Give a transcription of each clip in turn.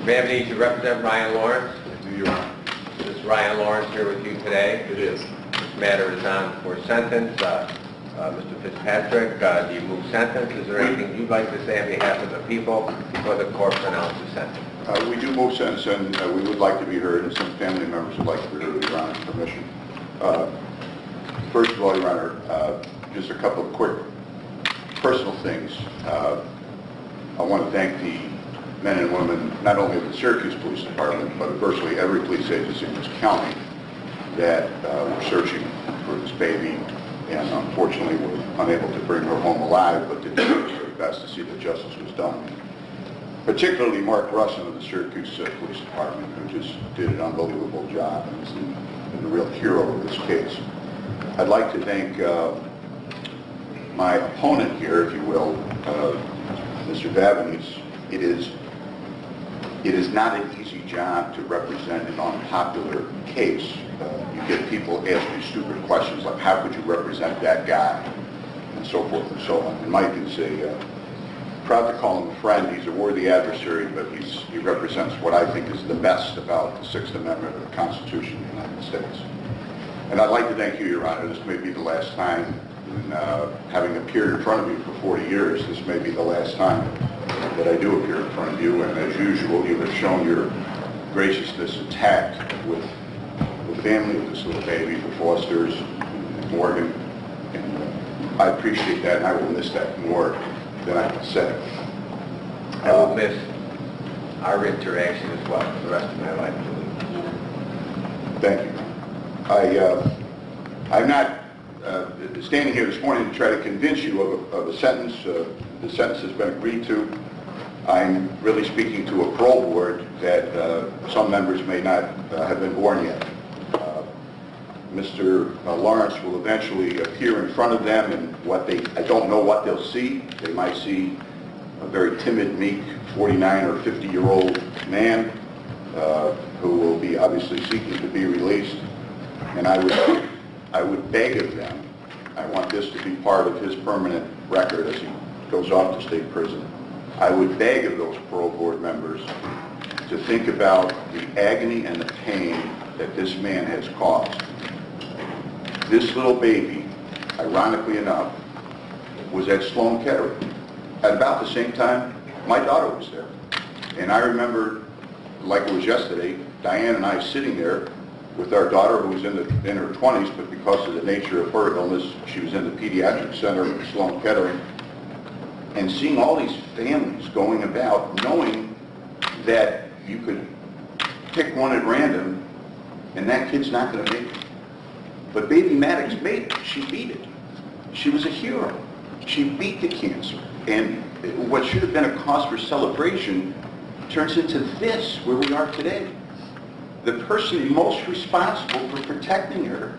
Ma'am, you represent Ryan Lawrence? I do, Your Honor. Is Ryan Lawrence here with you today? It is. This matter is on for sentence. Mr. Fitzpatrick, do you move sentence? Is there anything you'd like to say on behalf of the people before the court pronounces sentence? We do move sentence, and we would like to be heard, and some family members would like to be heard with Your Honor's permission. First of all, Your Honor, just a couple of quick personal things. I want to thank the men and women, not only of the Syracuse Police Department, but virtually every police agency in this county that were searching for this baby, and unfortunately were unable to bring her home alive, but did their very best to see that justice was done. Particularly Mark Russin of the Syracuse Police Department, who just did an unbelievable job and is the real hero of this case. I'd like to thank my opponent here, if you will, Mr. Davenese. It is not an easy job to represent an unpopular case. You get people ask you stupid questions like, how could you represent that guy? And so forth and so on. And Mike is proud to call him a friend. He's a worthy adversary, but he represents what I think is the best about the Sixth Amendment of the Constitution of the United States. And I'd like to thank you, Your Honor. This may be the last time, and, having appeared in front of you for 40 years, this may be the last time that I do appear in front of you. And as usual, you have shown your graciousness and tact with the family of this little baby, the Fosters, and Morgan. And I appreciate that, and I will miss that more than I can say. I will miss our interaction as well for the rest of my life. Thank you. I'm not standing here this morning to try to convince you of a sentence. The sentence has been agreed to. I'm really speaking to a parole board that some members may not have been born yet. Mr. Lawrence will eventually appear in front of them, and I don't know what they'll see. They might see a very timid, meek 49 or 50-year-old man who will be obviously seeking to be released. And I would beg of them, I want this to be part of his permanent record as he goes off to state prison. I would beg of those parole board members to think about the agony and the pain that this man has caused. This little baby, ironically enough, was at Sloan Kettering. At about the same time, my daughter was there. And I remember, like it was yesterday, Diane and I sitting there with our daughter, who was in her 20s, but because of the nature of her illness, she was in the pediatric center at Sloan Kettering, and seeing all these families going about, knowing that you could pick one at random, and that kid's not going to make it. But baby Maddox made it. She beat it. She was a hero. She beat the cancer. And what should have been a cause for celebration turns into this, where we are today. The person most responsible for protecting her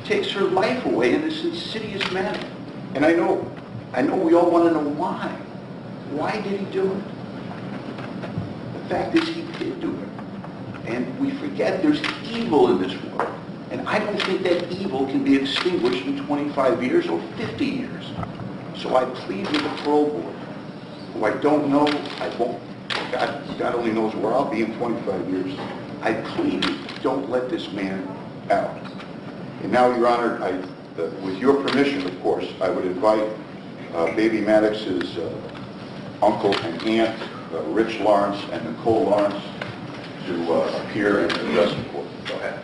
takes her life away in this insidious manner. And I know we all want to know why. Why did he do it? The fact is he did do it. And we forget there's evil in this world. And I don't think that evil can be extinguished in 25 years or 50 years. So I plead with the parole board, who I don't know, I won't, God only knows where I'll be in 25 years. I plead, don't let this man out. And now, Your Honor, with your permission, of course, I would invite baby Maddox's uncle and aunt, Rich Lawrence and Nicole Lawrence, to appear and address the court. Go ahead.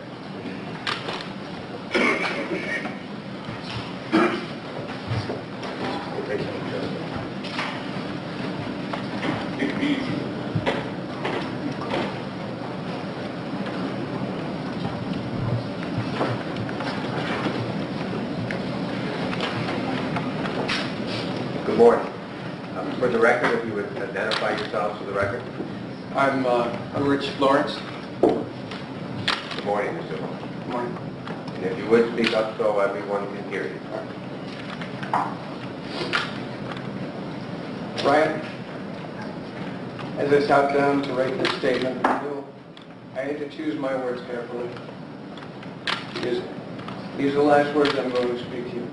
Good morning. For the record, if you would identify yourselves for the record. I'm Rich Lawrence. Good morning, Mr. Lawrence. Good morning. And if you would speak up so everyone can hear you. Ryan, as I sat down to write this statement, I had to choose my words carefully, because these are the last words I'm going to speak to you.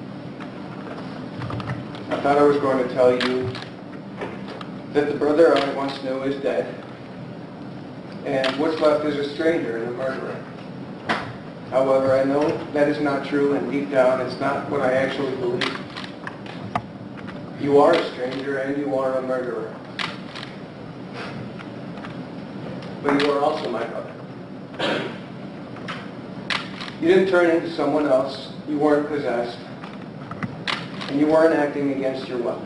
I thought I was going to tell you that the brother I once knew is dead, and what's left is a stranger and a murderer. However, I know that is not true, and deep down, it's not what I actually believe. You are a stranger and you are a murderer. But you are also my brother. You didn't turn into someone else, you weren't possessed, and you weren't acting against your will.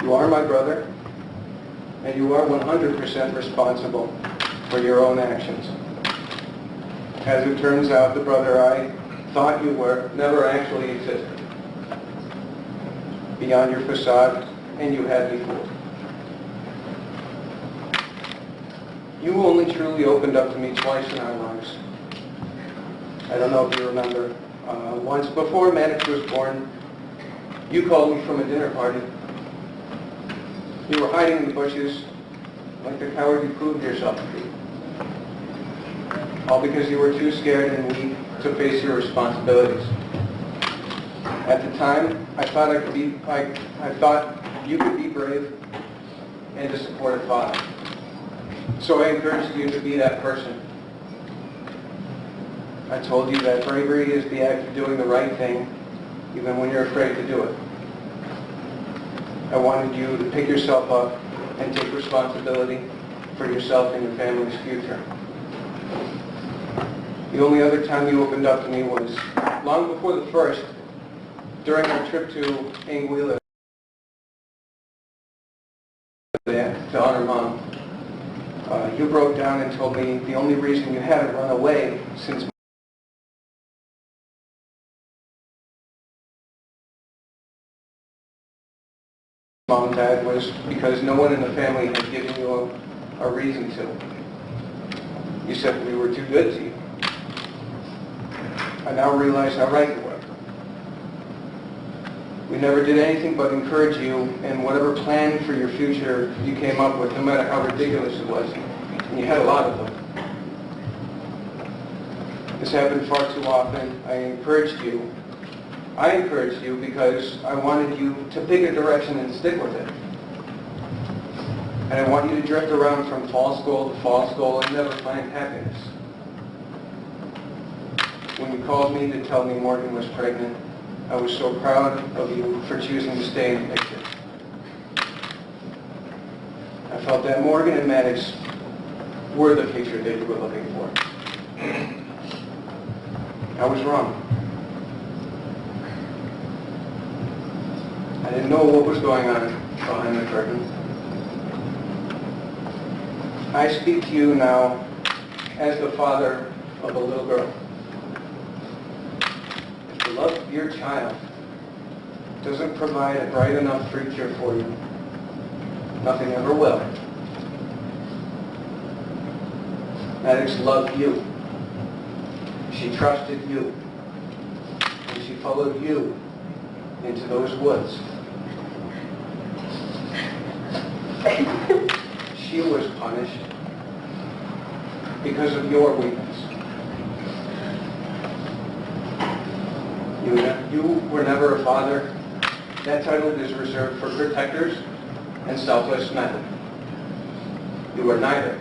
You are my brother, and you are 100% responsible for your own actions. As it turns out, the brother I thought you were never actually existed. Beyond your facade, and you had me fooled. You only truly opened up to me twice in our lives. I don't know if you remember. Once before Maddox was born, you called me from a dinner party. You were hiding in the bushes like the coward you proved yourself to be. All because you were too scared and weak to face your responsibilities. At the time, I thought you could be brave and to support a father. So I encouraged you to be that person. I told you that bravery is the act of doing the right thing, even when you're afraid to do it. I wanted you to pick yourself up and take responsibility for yourself and your family's future. The only other time you opened up to me was long before the first, during our trip to Anguilla to honor Mom. You broke down and told me the only reason you hadn't run away since Mom died was because no one in the family had given you a reason to. You said we were too good to you. I now realize how right you were. We never did anything but encourage you in whatever plan for your future you came up with, no matter how ridiculous it was. And you had a lot of them. This happened far too often. I encouraged you because I wanted you to pick a direction and stick with it. And I want you to drift around from false goal to false goal and never find happiness. When you called me to tell me Morgan was pregnant, I was so proud of you for choosing to stay in the picture. I felt that Morgan and Maddox were the picture that you were looking for. I was wrong. I didn't know what was going on behind the curtain. I speak to you now as the father of a little girl. If the love of your child doesn't provide a bright enough future for you, nothing ever will. Maddox loved you. She trusted you. And she followed you into those woods. She was punished because of your weakness. You were never a father. That title is reserved for protectors and selfless men. You were neither.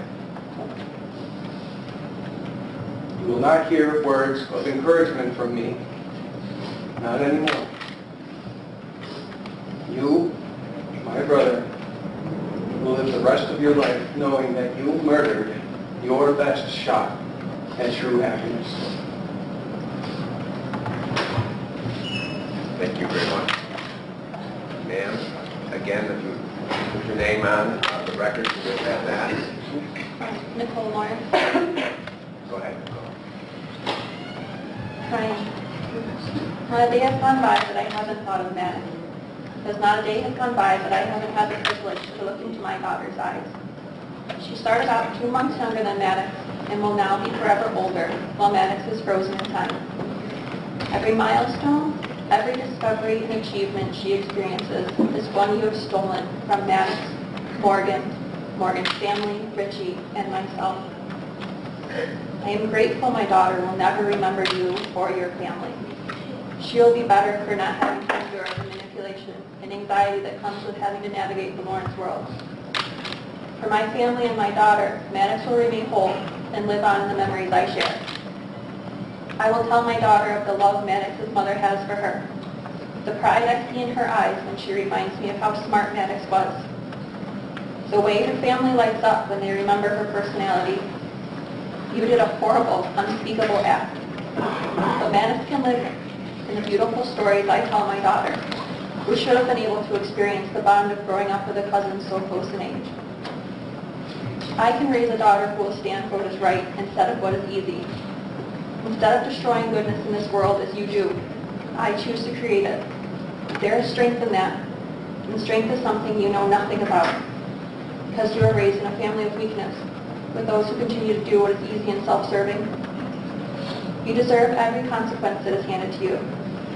You will not hear words of encouragement from me. Not anymore. You, my brother, will live the rest of your life knowing that you murdered your best shot at true happiness. Thank you very much. Ma'am, again, if you put your name on the record, we'll have that. Nicole Lawrence. Go ahead, Nicole. Hi. Not a day has gone by that I haven't thought of Maddox. Because not a day has gone by that I haven't had the privilege to look into my daughter's eyes. She started out 2 months younger than Maddox and will now be forever older while Maddox is frozen in time. Every milestone, every discovery and achievement she experiences is one you have stolen from Maddox, Morgan's family, Richie, and myself. I am grateful my daughter will never remember you or your family. She'll be better for not having to endure the manipulation and anxiety that comes with having to navigate the Lawrence world. For my family and my daughter, Maddox will remain whole and live on in the memories I share. I will tell my daughter of the love Maddox's mother has for her, the pride I see in her eyes when she reminds me of how smart Maddox was, the way her family lights up when they remember her personality. You did a horrible, unspeakable act, but Maddox can live in the beautiful stories I tell my daughter, who should have been able to experience the bond of growing up with a cousin so close in age. I can raise a daughter who will stand for what is right instead of what is easy. Instead of destroying goodness in this world as you do, I choose to create it. There is strength in that, and strength is something you know nothing about, because you are raised in a family of weakness, with those who continue to do what is easy and self-serving. You deserve every consequence that is handed to you.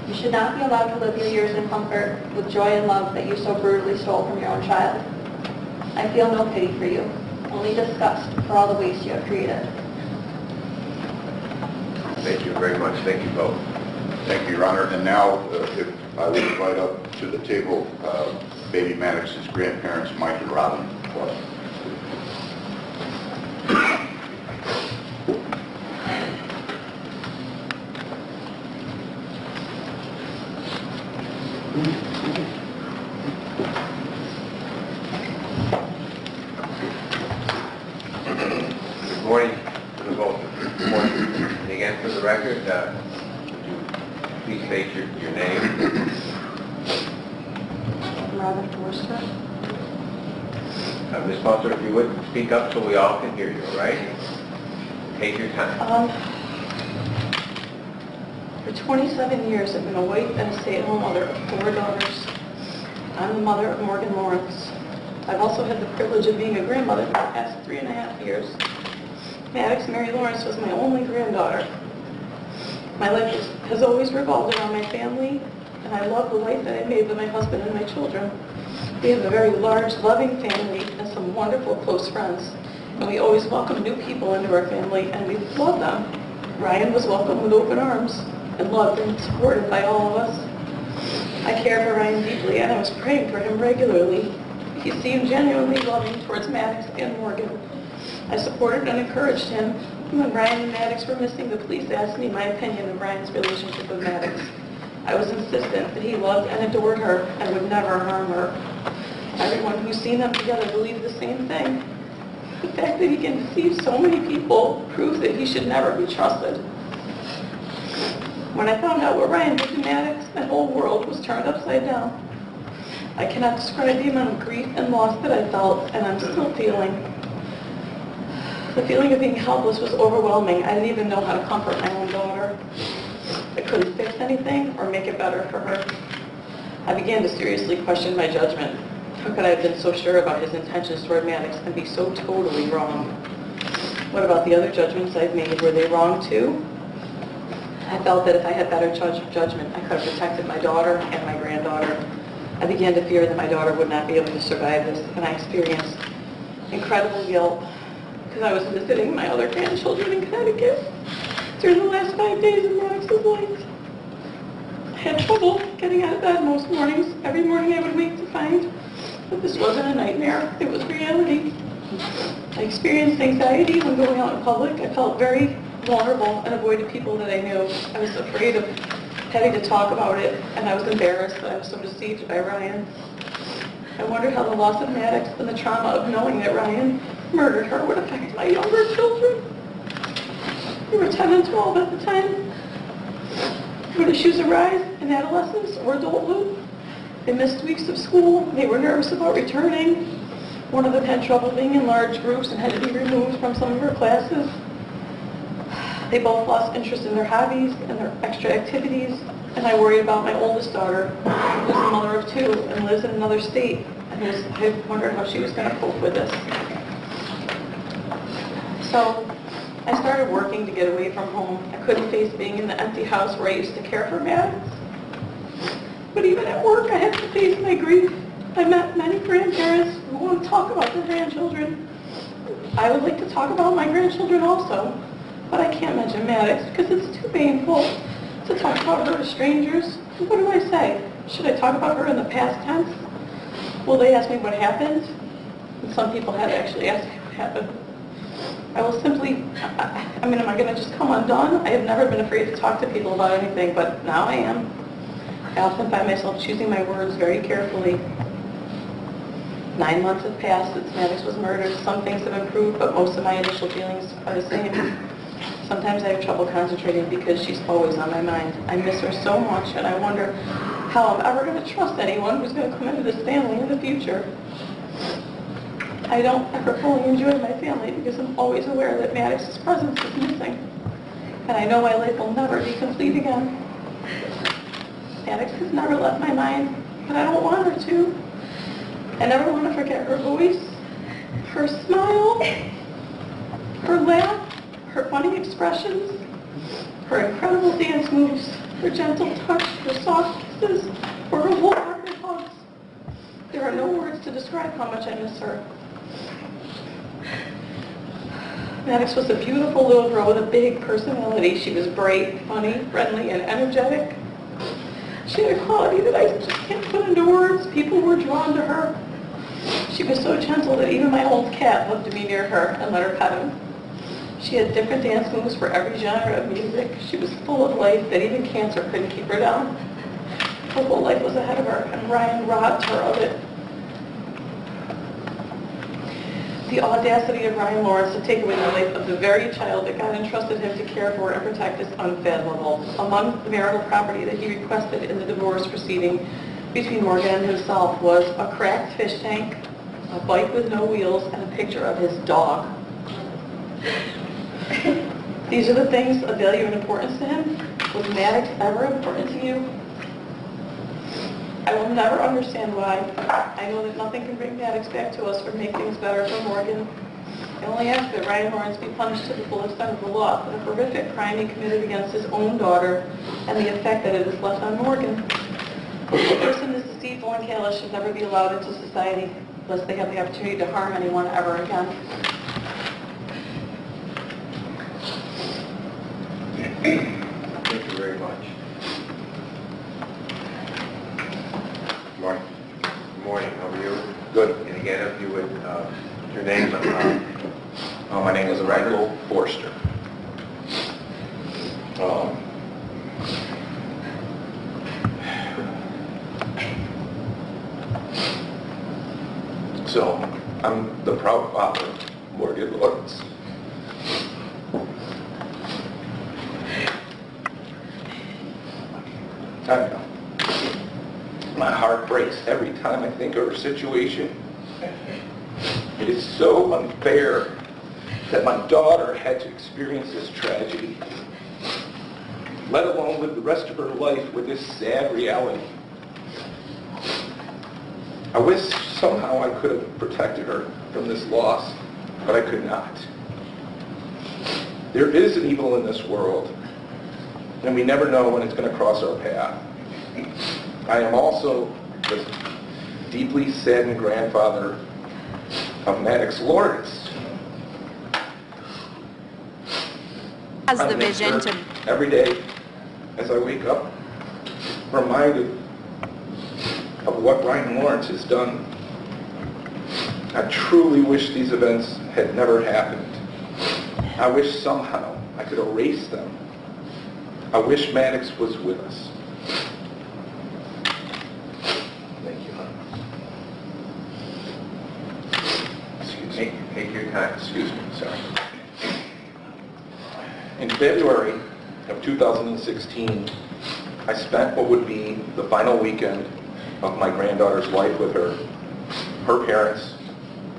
You should not be allowed to live your years in comfort with joy and love that you so brutally stole from your own child. I feel no pity for you, only disgust for all the waste you have created. Thank you very much. Thank you both. Thank you, Your Honor. And now, if I would invite up to the table baby Maddox's grandparents, Mike and Robin. Good morning to the both. Good morning. And again, for the record, would you please state your name? Robin Forster. Ms. Foster, if you would speak up so we all can hear you, all right? Take your time. For 27 years, I've been a wife and a stay-at-home mother of 4 daughters. I'm the mother of Morgan Lawrence. I've also had the privilege of being a grandmother for the past 3.5 years. Maddox Mary Lawrence was my only granddaughter. My life has always revolved around my family, and I love the life that I made with my husband and my children. We have a very large, loving family and some wonderful close friends, and we always welcome new people into our family, and we love them. Ryan was welcomed with open arms and loved and supported by all of us. I care for Ryan deeply, and I was praying for him regularly. He seemed genuinely loving towards Maddox and Morgan. I supported and encouraged him. When Ryan and Maddox were missing, the police asked me my opinion of Ryan's relationship with Maddox. I was insistent that he loved and adored her and would never harm her. Everyone who's seen them together believes the same thing. The fact that he can deceive so many people proves that he should never be trusted. When I found out what Ryan did to Maddox, my whole world was turned upside down. I cannot describe the amount of grief and loss that I felt, and I'm still feeling. The feeling of being helpless was overwhelming. I didn't even know how to comfort my own daughter. I couldn't fix anything or make it better for her. I began to seriously question my judgment. How could I have been so sure about his intentions toward Maddox and be so totally wrong? What about the other judgments I've made? Were they wrong too? I felt that if I had better judgment, I could have protected my daughter and my granddaughter. I began to fear that my daughter would not be able to survive this, and I experienced incredible guilt because I was visiting my other grandchildren in Connecticut during the last 5 days of Maddox's life. I had trouble getting out of bed most mornings. Every morning I would wake to find that this wasn't a nightmare, it was reality. I experienced anxiety when going out in public. I felt very vulnerable and avoided people that I knew. I was afraid of having to talk about it, and I was embarrassed that I was so deceived by Ryan. I wondered how the loss of Maddox and the trauma of knowing that Ryan murdered her would affect my younger children. They were 10 and 12 at the time. Would issues arise in adolescence or adulthood? They missed weeks of school. They were nervous about returning. One of them had trouble being in large groups and had to be removed from some of her classes. They both lost interest in their hobbies and their extra activities, and I worried about my oldest daughter, who's a mother of 2 and lives in another state, and I wondered how she was going to cope with this. So I started working to get away from home. I couldn't face being in the empty house where I used to care for Maddox. But even at work, I had to face my grief. I met many grandparents who want to talk about their grandchildren. I would like to talk about my grandchildren also, but I can't mention Maddox because it's too painful to talk about her to strangers. What do I say? Should I talk about her in the past tense? Will they ask me what happened? And some people have actually asked me what happened. I will simply, I mean, am I going to just come undone? I have never been afraid to talk to people about anything, but now I am. I often find myself choosing my words very carefully. 9 months have passed since Maddox was murdered. Some things have improved, but most of my initial feelings are the same. Sometimes I have trouble concentrating because she's always on my mind. I miss her so much, and I wonder how I'm ever going to trust anyone who's going to come into this family in the future. I don't ever fully enjoy my family because I'm always aware that Maddox's presence is missing. And I know my life will never be complete again. Maddox has never left my mind, but I don't want her to. I never want to forget her voice, her smile, her laugh, her funny expressions, her incredible dance moves, her gentle touch, her soft kisses, or her wholehearted hugs. There are no words to describe how much I miss her. Maddox was a beautiful little girl with a big personality. She was bright, funny, friendly, and energetic. She had a quality that I just can't put into words. People were drawn to her. She was so gentle that even my old cat loved to be near her and let her pet him. She had different dance moves for every genre of music. She was full of life that even cancer couldn't keep her down. Her whole life was ahead of her, and Ryan robbed her of it. The audacity of Ryan Lawrence to take away the life of the very child that God entrusted him to care for and protect is unfathomable. Among the marital property that he requested in the divorce proceeding between Morgan and himself was a cracked fish tank, a bike with no wheels, and a picture of his dog. These are the things of value and importance to him. Was Maddox ever important to you? I will never understand why. I know that nothing can bring Maddox back to us or make things better for Morgan. I only ask that Ryan Lawrence be punished to the full extent of the law for the horrific crime he committed against his own daughter and the effect that it has left on Morgan. A person as deceitful and callous should never be allowed into society unless they have the opportunity to harm anyone ever again. Thank you very much. Good morning. Good morning, how are you? Good. And again, if you would, your name, My name is Michael Forster. So, I'm the proud father of Morgan Lawrence. I know. My heart breaks every time I think of her situation. It is so unfair that my daughter had to experience this tragedy, let alone live the rest of her life with this sad reality. I wish somehow I could have protected her from this loss, but I could not. There is an evil in this world, and we never know when it's going to cross our path. I am also the deeply saddened grandfather of Maddox Lawrence. Has I the miss vision her to every day as I wake up, reminded of what Ryan Lawrence has done. I truly wish these events had never happened. I wish somehow I could erase them. I wish Maddox was with us. Thank you, hon. Excuse me. take your time. Excuse me, sorry. In February of 2016, I spent what would be the final weekend of my granddaughter's life with her, her parents,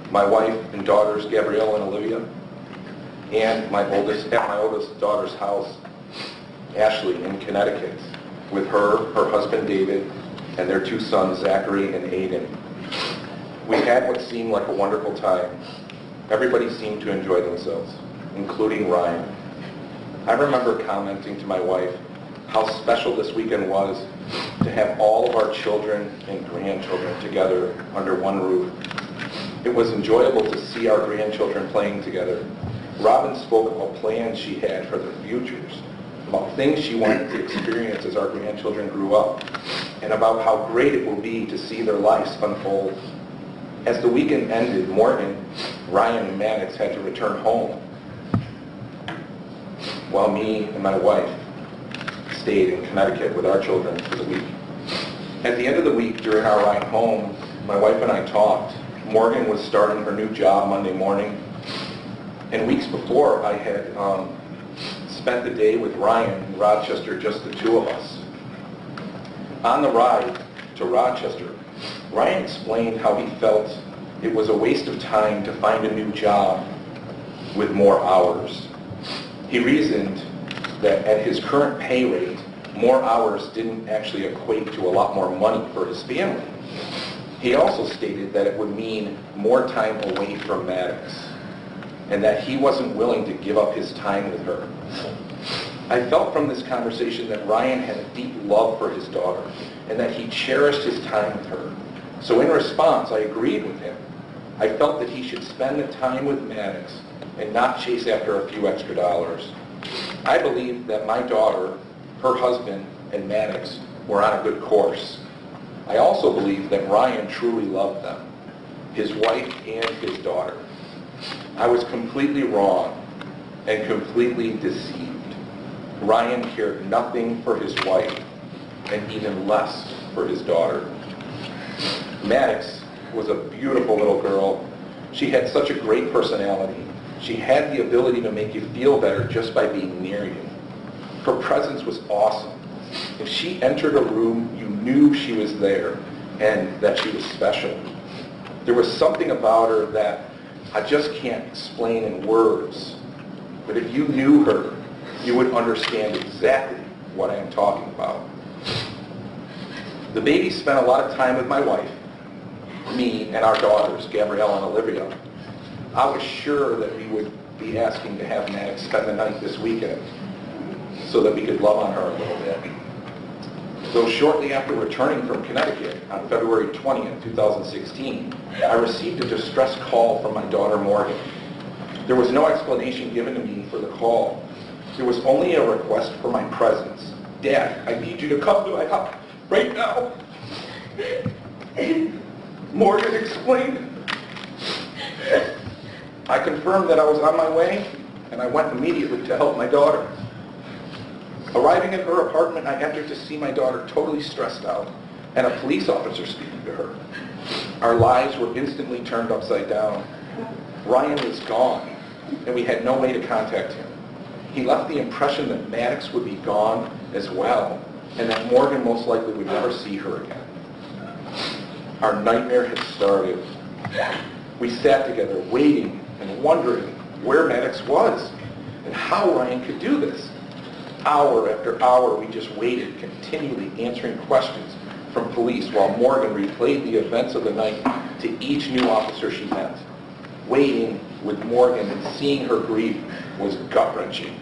my wife and daughters Gabrielle and Olivia, and at my oldest daughter's house, Ashley, in Connecticut, with her husband David, and their two sons Zachary and Aiden. We had what seemed like a wonderful time. Everybody seemed to enjoy themselves, including Ryan. I remember commenting to my wife how special this weekend was to have all of our children and grandchildren together under one roof. It was enjoyable to see our grandchildren playing together. Robin spoke about plans she had for their futures, about things she wanted to experience as our grandchildren grew up, and about how great it will be to see their lives unfold. As the weekend ended, Morgan, Ryan, and Maddox had to return home, while me and my wife stayed in Connecticut with our children for the week. At the end of the week, during our ride home, my wife and I talked. Morgan was starting her new job Monday morning, and weeks before I had spent the day with Ryan in Rochester, just the two of us. On the ride to Rochester, Ryan explained how he felt it was a waste of time to find a new job with more hours. He reasoned that at his current pay rate, more hours didn't actually equate to a lot more money for his family. He also stated that it would mean more time away from Maddox, and that he wasn't willing to give up his time with her. I felt from this conversation that Ryan had a deep love for his daughter, and that he cherished his time with her. So in response, I agreed with him. I felt that he should spend the time with Maddox and not chase after a few extra dollars. I believed that my daughter, her husband, and Maddox were on a good course. I also believed that Ryan truly loved them, his wife and his daughter. I was completely wrong and completely deceived. Ryan cared nothing for his wife and even less for his daughter. Maddox was a beautiful little girl. She had such a great personality. She had the ability to make you feel better just by being near you. Her presence was awesome. If she entered a room, you knew she was there and that she was special. There was something about her that I just can't explain in words. But if you knew her, you would understand exactly what I am talking about. The baby spent a lot of time with my wife, me, and our daughters, Gabrielle and Olivia. I was sure that we would be asking to have Maddox spend the night this weekend so that we could love on her a little bit. So shortly after returning from Connecticut on February 20th, 2016, I received a distress call from my daughter Morgan. There was no explanation given to me for the call. There was only a request for my presence. Dad, I need you to come to my house right now. Morgan explained. I confirmed that I was on my way, and I went immediately to help my daughter. Arriving at her apartment, I entered to see my daughter totally stressed out, and a police officer speaking to her. Our lives were instantly turned upside down. Ryan was gone, and we had no way to contact him. He left the impression that Maddox would be gone as well, and that Morgan most likely would never see her again. Our nightmare had started. We sat together waiting and wondering where Maddox was and how Ryan could do this. Hour after hour, we just waited, continually answering questions from police while Morgan replayed the events of the night to each new officer she met. Waiting with Morgan and seeing her grief was gut-wrenching.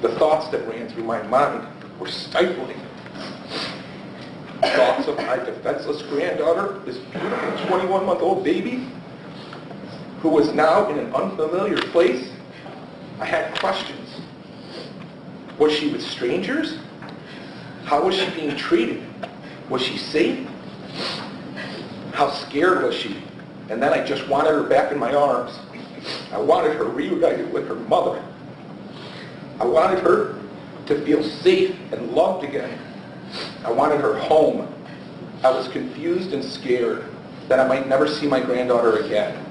The thoughts that ran through my mind were stifling. Thoughts of my defenseless granddaughter, this beautiful 21-month-old baby, who was now in an unfamiliar place. I had questions. Was she with strangers? How was she being treated? Was she safe? How scared was she? And then I just wanted her back in my arms. I wanted her reunited with her mother. I wanted her to feel safe and loved again. I wanted her home. I was confused and scared that I might never see my granddaughter again.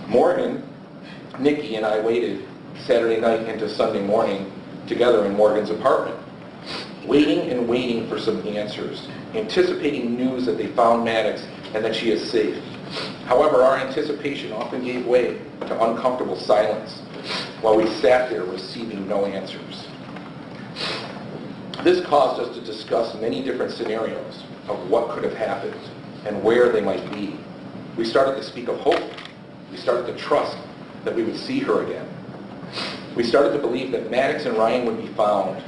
Morgan, Nikki, and I waited Saturday night into Sunday morning together in Morgan's apartment, waiting and waiting for some answers, anticipating news that they found Maddox and that she is safe. However, our anticipation often gave way to uncomfortable silence while we sat there receiving no answers. This caused us to discuss many different scenarios of what could have happened and where they might be. We started to speak of hope. We started to trust that we would see her again. We started to believe that Maddox and Ryan would be found,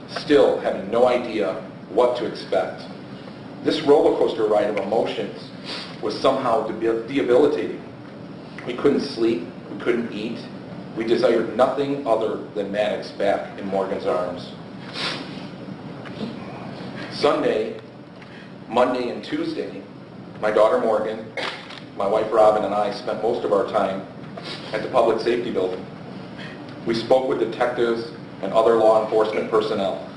still having no idea what to expect. This roller coaster ride of emotions was somehow debilitating. We couldn't sleep, we couldn't eat. We desired nothing other than Maddox back in Morgan's arms. Sunday, Monday, and Tuesday, my daughter Morgan, my wife Robin and I spent most of our time at the Public Safety Building. We spoke with detectives and other law enforcement personnel.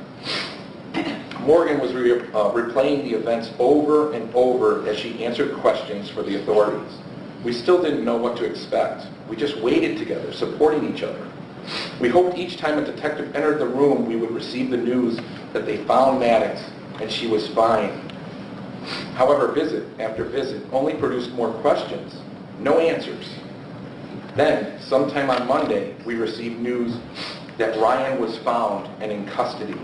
Morgan was replaying the events over and over as she answered questions for the authorities. We still didn't know what to expect. We just waited together, supporting each other. We hoped each time a detective entered the room, we would receive the news that they found Maddox and she was fine. However, visit after visit only produced more questions, no answers. Then, sometime on Monday, we received news that Ryan was found and in custody.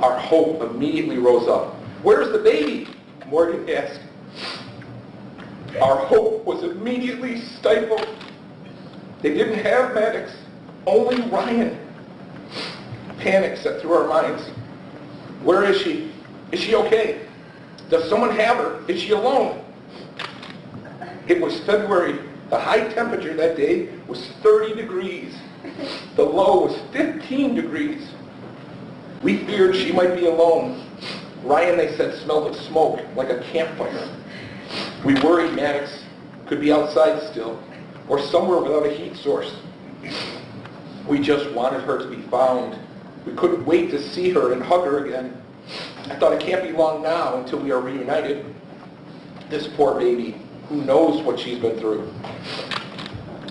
Our hope immediately rose up. "Where's the baby?" Morgan asked. Our hope was immediately stifled. They didn't have Maddox, only Ryan. Panic set through our minds. Where is she? Is she okay? Does someone have her? Is she alone? It was February. The high temperature that day was 30 degrees. The low was 15 degrees. We feared she might be alone. Ryan, they said, smelled of smoke, like a campfire. We worried Maddox could be outside still, or somewhere without a heat source. We just wanted her to be found. We couldn't wait to see her and hug her again. I thought it can't be long now until we are reunited. This poor baby, who knows what she's been through.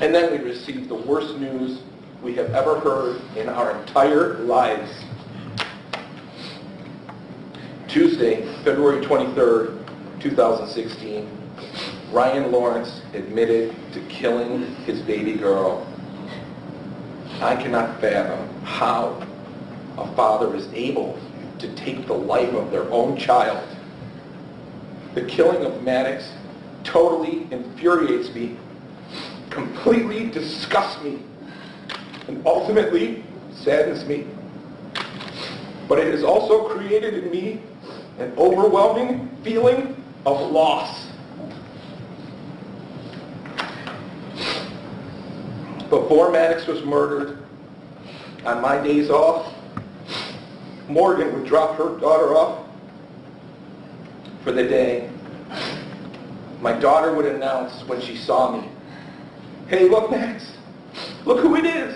And then we received the worst news we have ever heard in our entire lives. Tuesday, February 23rd, 2016, Ryan Lawrence admitted to killing his baby girl. I cannot fathom how a father is able to take the life of their own child. The killing of Maddox totally infuriates me, completely disgusts me, and ultimately saddens me. But it has also created in me an overwhelming feeling of loss. Before Maddox was murdered, on my days off, Morgan would drop her daughter off for the day. My daughter would announce when she saw me, "Hey, look, Max, look who it is.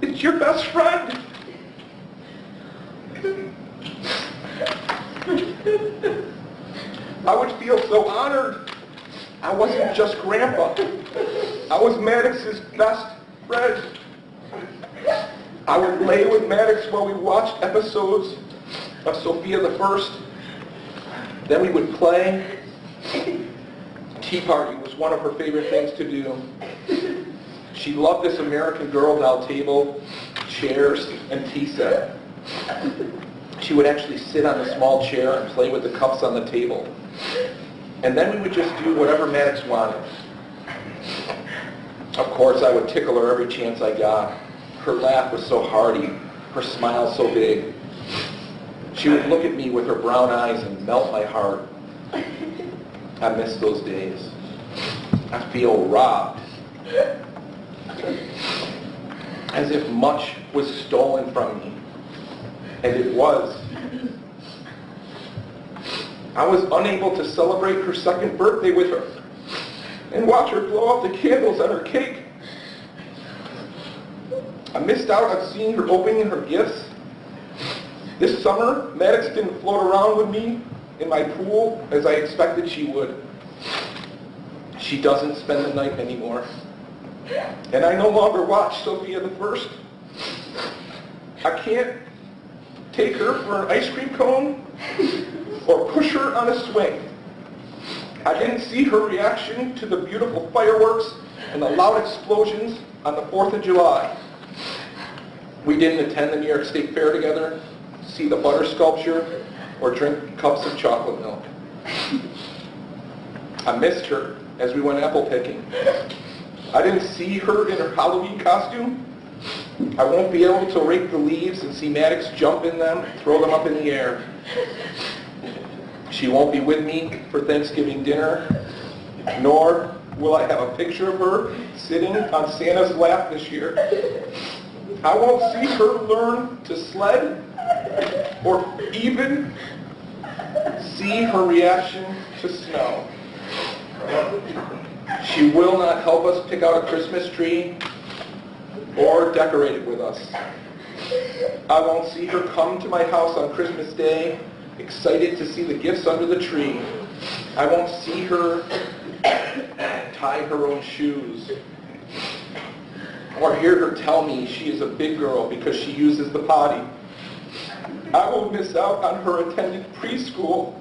It's your best friend." I would feel so honored. I wasn't just Grandpa. I was Maddox's best friend. I would lay with Maddox while we watched episodes of Sophia the First. Then we would play. Tea party was one of her favorite things to do. She loved this American Girl doll table, chairs, and tea set. She would actually sit on a small chair and play with the cups on the table. And then we would just do whatever Maddox wanted. Of course, I would tickle her every chance I got. Her laugh was so hearty, her smile so big. She would look at me with her brown eyes and melt my heart. I miss those days. I feel robbed. As if much was stolen from me. And it was. I was unable to celebrate her second birthday with her and watch her blow out the candles on her cake. I missed out on seeing her opening her gifts. This summer, Maddox didn't float around with me in my pool as I expected she would. She doesn't spend the night anymore. And I no longer watch Sophia the First. I can't take her for an ice cream cone or push her on a swing. I didn't see her reaction to the beautiful fireworks and the loud explosions on the 4th of July. We didn't attend the New York State Fair together, see the butter sculpture, or drink cups of chocolate milk. I missed her as we went apple picking. I didn't see her in her Halloween costume. I won't be able to rake the leaves and see Maddox jump in them, throw them up in the air. She won't be with me for Thanksgiving dinner, nor will I have a picture of her sitting on Santa's lap this year. I won't see her learn to sled or even see her reaction to snow. She will not help us pick out a Christmas tree or decorate it with us. I won't see her come to my house on Christmas Day, excited to see the gifts under the tree. I won't see her tie her own shoes or hear her tell me she is a big girl because she uses the potty. I will miss out on her attending preschool.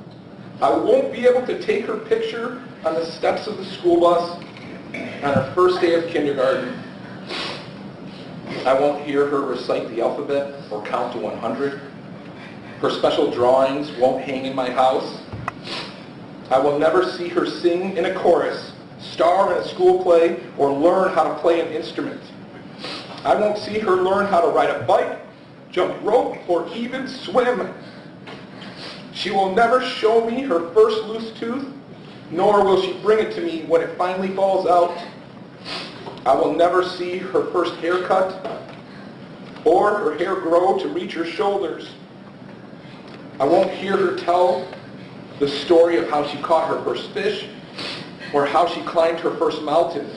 I won't be able to take her picture on the steps of the school bus on her first day of kindergarten. I won't hear her recite the alphabet or count to 100. Her special drawings won't hang in my house. I will never see her sing in a chorus, star in a school play, or learn how to play an instrument. I won't see her learn how to ride a bike, jump rope, or even swim. She will never show me her first loose tooth, nor will she bring it to me when it finally falls out. I will never see her first haircut or her hair grow to reach her shoulders. I won't hear her tell the story of how she caught her first fish or how she climbed her first mountain.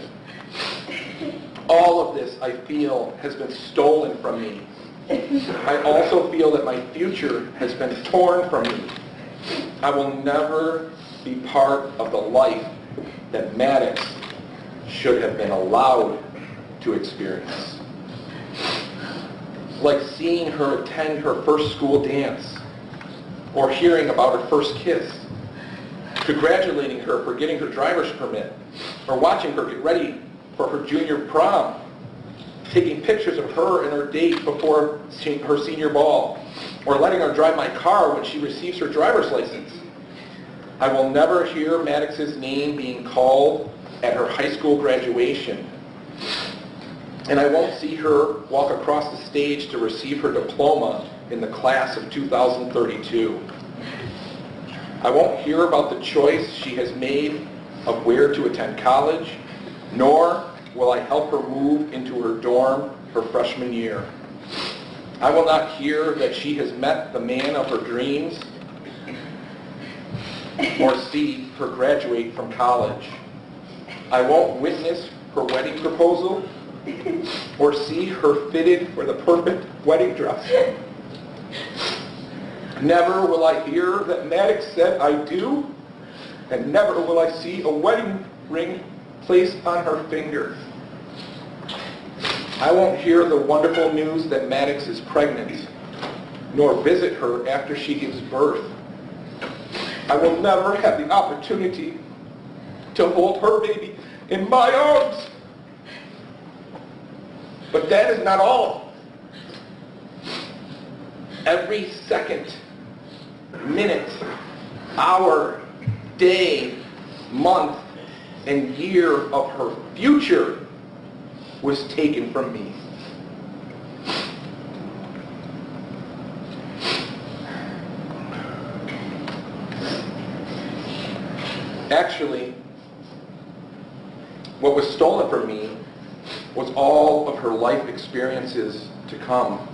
All of this, I feel, has been stolen from me. I also feel that my future has been torn from me. I will never be part of the life that Maddox should have been allowed to experience. Like seeing her attend her first school dance, or hearing about her first kiss, congratulating her for getting her driver's permit, or watching her get ready for her junior prom, taking pictures of her and her date before her senior ball, or letting her drive my car when she receives her driver's license. I will never hear Maddox's name being called at her high school graduation. And I won't see her walk across the stage to receive her diploma in the class of 2032. I won't hear about the choice she has made of where to attend college, nor will I help her move into her dorm her freshman year. I will not hear that she has met the man of her dreams or see her graduate from college. I won't witness her wedding proposal or see her fitted for the perfect wedding dress. Never will I hear that Maddox said I do, and never will I see a wedding ring placed on her finger. I won't hear the wonderful news that Maddox is pregnant, nor visit her after she gives birth. I will never have the opportunity to hold her baby in my arms. But that is not all. Every second, minute, hour, day, month, and year of her future was taken from me. Actually, what was stolen from me was all of her life experiences to come.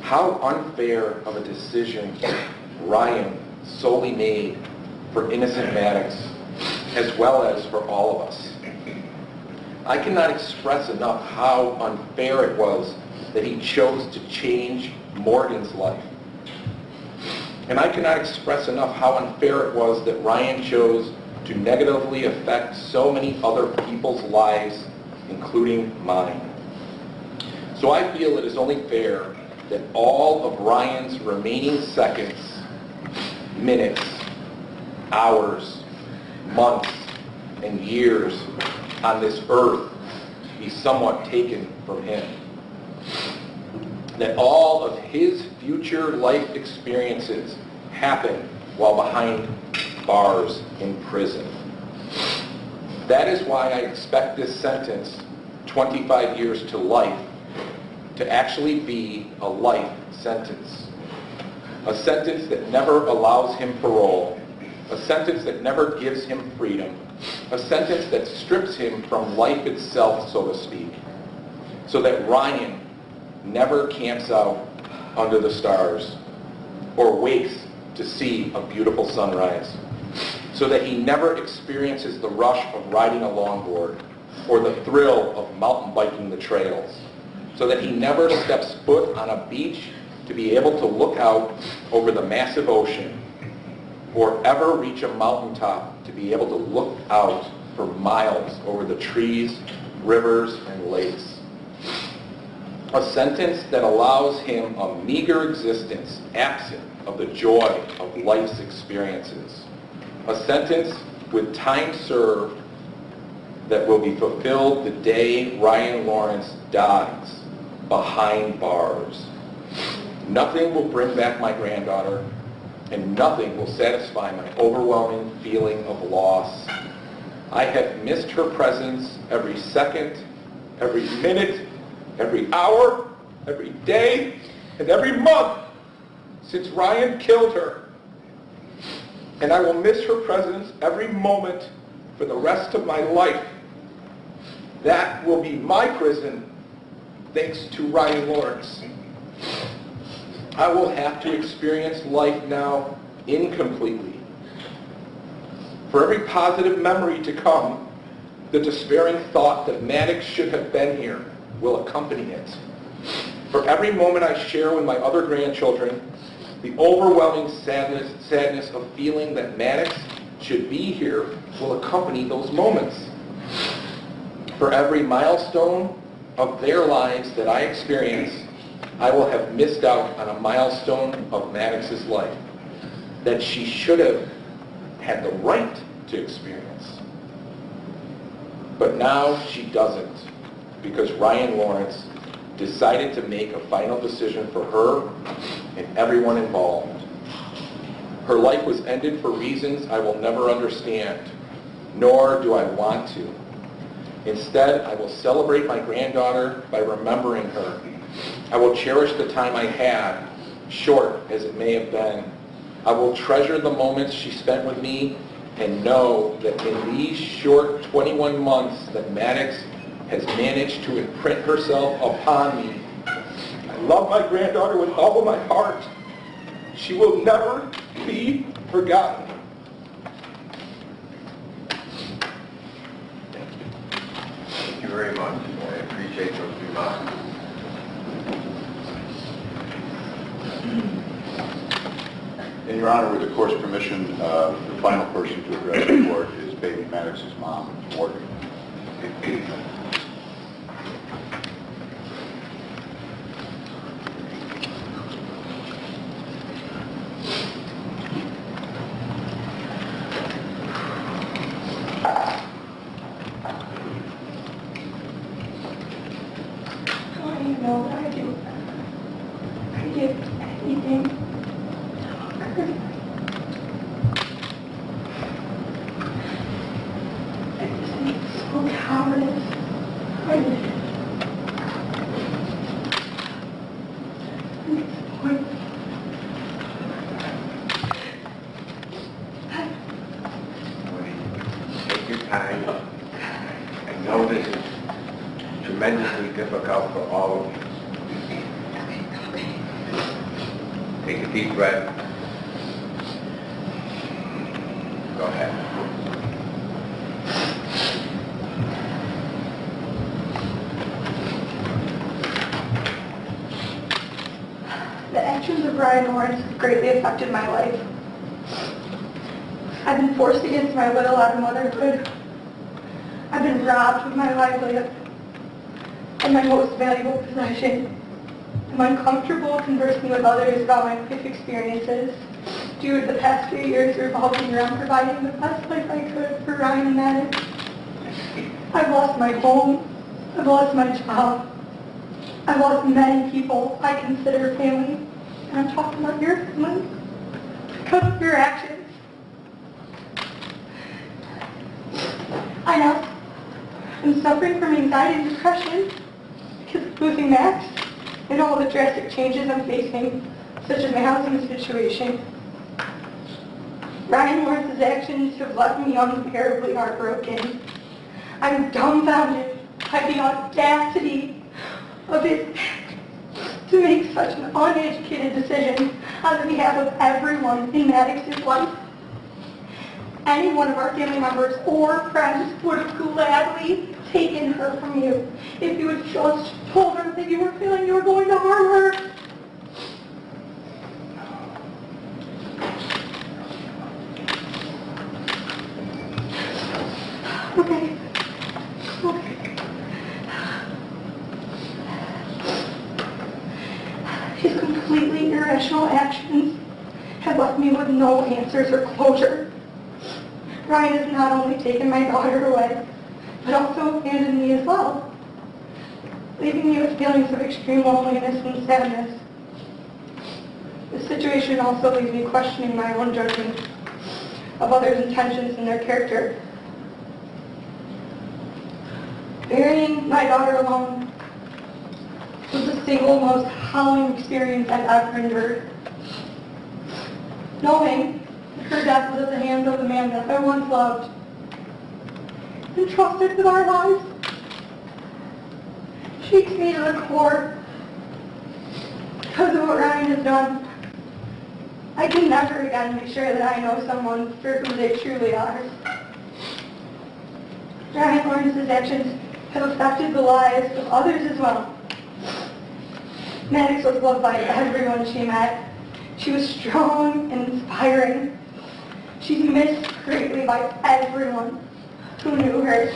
How unfair of a decision Ryan solely made for innocent Maddox, as well as for all of us. I cannot express enough how unfair it was that he chose to change Morgan's life. And I cannot express enough how unfair it was that Ryan chose to negatively affect so many other people's lives, including mine. So I feel it is only fair that all of Ryan's remaining seconds, minutes, hours, months, and years on this earth be somewhat taken from him. That all of his future life experiences happen while behind bars in prison. That is why I expect this sentence, 25 years to life, to actually be a life sentence. A sentence that never allows him parole. A sentence that never gives him freedom. A sentence that strips him from life itself, so to speak. So that Ryan never camps out under the stars or wakes to see a beautiful sunrise. so that he never experiences the rush of riding a longboard or the thrill of mountain biking the trails, so that he never steps foot on a beach to be able to look out over the massive ocean, or ever reach a mountaintop to be able to look out for miles over the trees, rivers, and lakes. A sentence that allows him a meager existence absent of the joy of life's experiences. A sentence with time served that will be fulfilled the day Ryan Lawrence dies behind bars. Nothing will bring back my granddaughter, and nothing will satisfy my overwhelming feeling of loss. I have missed her presence every second, every minute, every hour, every day, and every month since Ryan killed her. And I will miss her presence every moment for the rest of my life. That will be my prison, thanks to Ryan Lawrence. I will have to experience life now incompletely. For every positive memory to come, the despairing thought that Maddox should have been here will accompany it. For every moment I share with my other grandchildren, the overwhelming sadness of feeling that Maddox should be here will accompany those moments. For every milestone of their lives that I experience, I will have missed out on a milestone of Maddox's life that she should have had the right to experience. But now she doesn't, because Ryan Lawrence decided to make a final decision for her and everyone involved. Her life was ended for reasons I will never understand, nor do I want to. Instead, I will celebrate my granddaughter by remembering her. I will cherish the time I had, short as it may have been. I will treasure the moments she spent with me and know that in these short 21 months that Maddox has managed to imprint herself upon me. I love my granddaughter with all of my heart. She will never be forgotten. Thank you very much. I appreciate those remarks. In Your Honor, with the court's permission, the final person to address the court is baby Maddox's mom, Morgan. I know what I do. I give anything. I just think it's so cowardice. At this point, Take your time. I know this is tremendously difficult for all of you. Take a deep breath. Go ahead. the actions of Ryan Lawrence have greatly affected my life. I've been forced against my will out of motherhood. I've been robbed of my livelihood and my most valuable possession. I'm uncomfortable conversing with others about my life experiences due to the past few years revolving around providing the best life I could for Ryan and Maddox. I've lost my home. I've lost my job. I've lost many people I consider family. And I'm talking about your family because of your actions. I know I'm suffering from anxiety and depression because of losing Max and all the drastic changes I'm facing, such as my housing situation. Ryan Lawrence's actions have left me unbearably heartbroken. I'm dumbfounded by the audacity of his to make such an uneducated decision on behalf of everyone in Maddox's life. any one of our family members or friends would have gladly taken her from you if you had just told her that you were feeling you were going to harm her. Okay. His completely irrational actions have left me with no answers or closure. Ryan has not only taken my daughter away, but also abandoned me as well, leaving me with feelings of extreme loneliness and sadness. This situation also leaves me questioning my own judgment of others' intentions and their character. Burying my daughter alone was the single most howling experience I've ever endured. Knowing that her death was at the hands of the man that I once loved and trusted with our lives shakes me to the core because of what Ryan has done. I can never again be sure that I know someone for who they truly are. Ryan Lawrence's actions have affected the lives of others as well. Maddox was loved by everyone she met. She was strong and inspiring. She's missed greatly by everyone who knew her.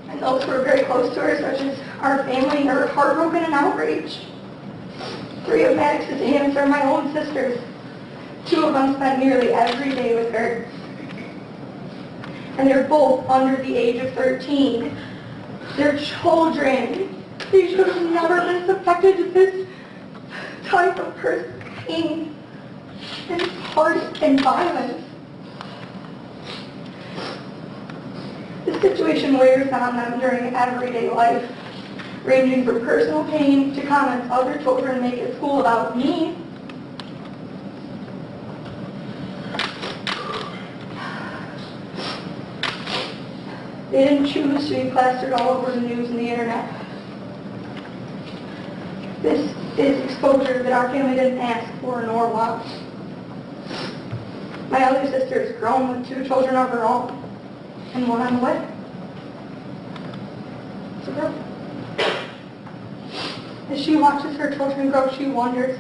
And those who were very close to her, such as our family, are heartbroken and outraged. 3 of Maddox's aunts are my own sisters. 2 of them spent nearly every day with her. And they're both under the age of 13. They're children. They should have never been subjected to this type of pain and heart and violence. This situation wears on them during everyday life, ranging from personal pain to comments other children make at school about me. They didn't choose to be plastered all over the news and the internet. This is exposure that our family didn't ask for nor want. My other sister is grown with 2 children of her own and 1 on the way. It's a girl. As she watches her children grow, she wonders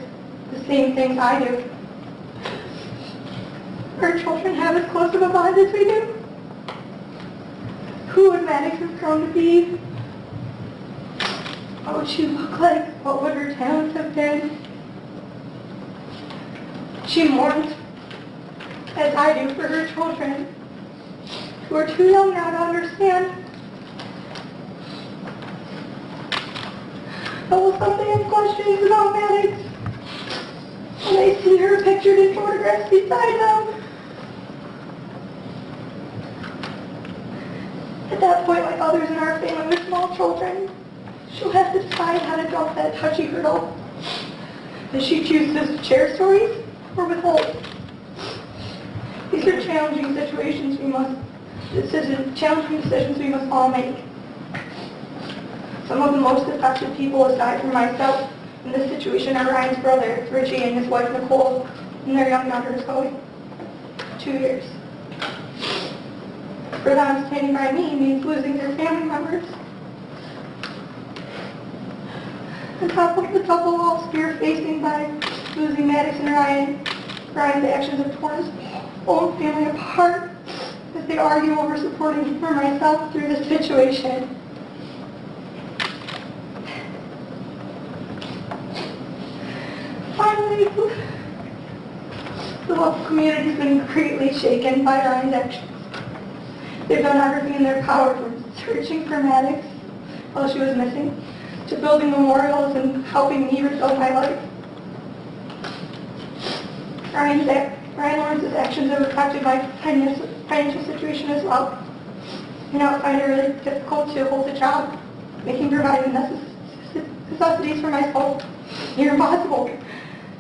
the same things I do. Our children have as close of a bond as we do. Who would Maddox have grown to be? What would she look like? What would her talents have been? She mourns, as I do, for her children, who are too young now to understand. But will someday have questions about Maddox when they see her pictured in photographs beside them? At that point, like others in our family with small children, she'll have to decide how to jump that touchy hurdle. Does she choose to share stories or withhold? These are challenging decisions we must all make. Some of the most affected people, aside from myself, in this situation are Ryan's brother, Richie, and his wife, Nicole, and their young daughter, Zoe. 2 years. For them, standing by me means losing their family members. On top of the double loss we are facing by losing Maddox and Ryan, Ryan's actions have torn his whole family apart as they argue over supporting for myself through this situation. Finally, the local community has been greatly shaken by Ryan's actions. They've done everything in their power, from searching for Maddox while she was missing, to building memorials and helping me rebuild my life. Ryan Lawrence's actions have affected my financial situation as well. I now find it really difficult to hold a job, making providing necessities for myself near impossible.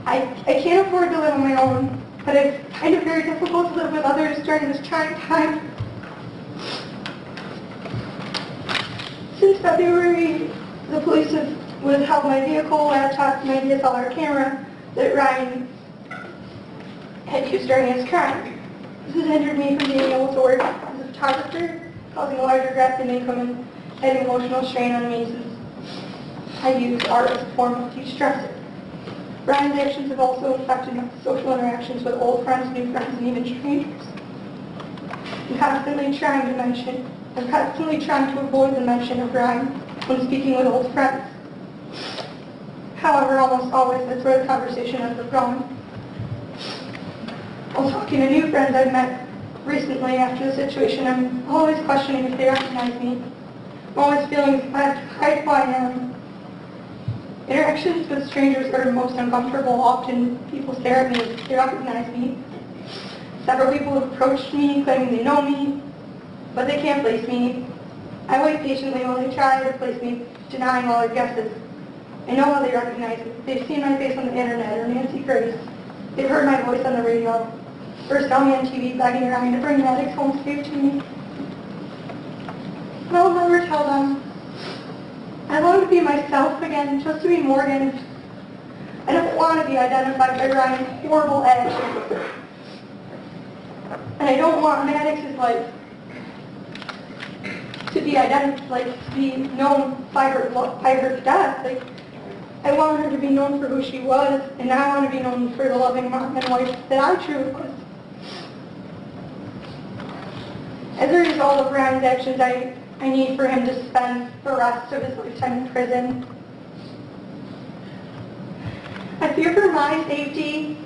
I can't afford to live on my own, but I find it very difficult to live with others during this trying time. Since February, the police have withheld my vehicle, laptop, my DSLR camera that Ryan had used during his crime. This has hindered me from being able to work as a photographer, causing a larger gap in income and adding emotional strain on me since I use art as a form of de-stressor. Brian's actions have also affected my social interactions with old friends, new friends, and even strangers. I'm constantly trying to avoid the mention of Brian when speaking with old friends. However, almost always that's where the conversation ends up going. While talking to new friends I've met recently after the situation, I'm always questioning if they recognize me. I'm always feeling as if I have to hide who I am. Interactions with strangers are most uncomfortable. Often people stare at me if they recognize me. Several people have approached me claiming they know me, but they can't place me. I wait patiently while they try to place me, denying all their guesses. I know how they recognize me. They've seen my face on the internet or Nancy Grace. They've heard my voice on the radio, or saw me on TV begging Ryan to bring Maddox home safe to me. But I'll never tell them. I long to be myself again, just to be Morgan. I don't want to be identified by Ryan's horrible actions. And I don't want Maddox's life to be to be known by her death. I want her to be known for who she was, and I want to be known for the loving mom and wife that I truly was. As a result of Ryan's actions, I need for him to spend the rest of his lifetime in prison. I fear for my safety,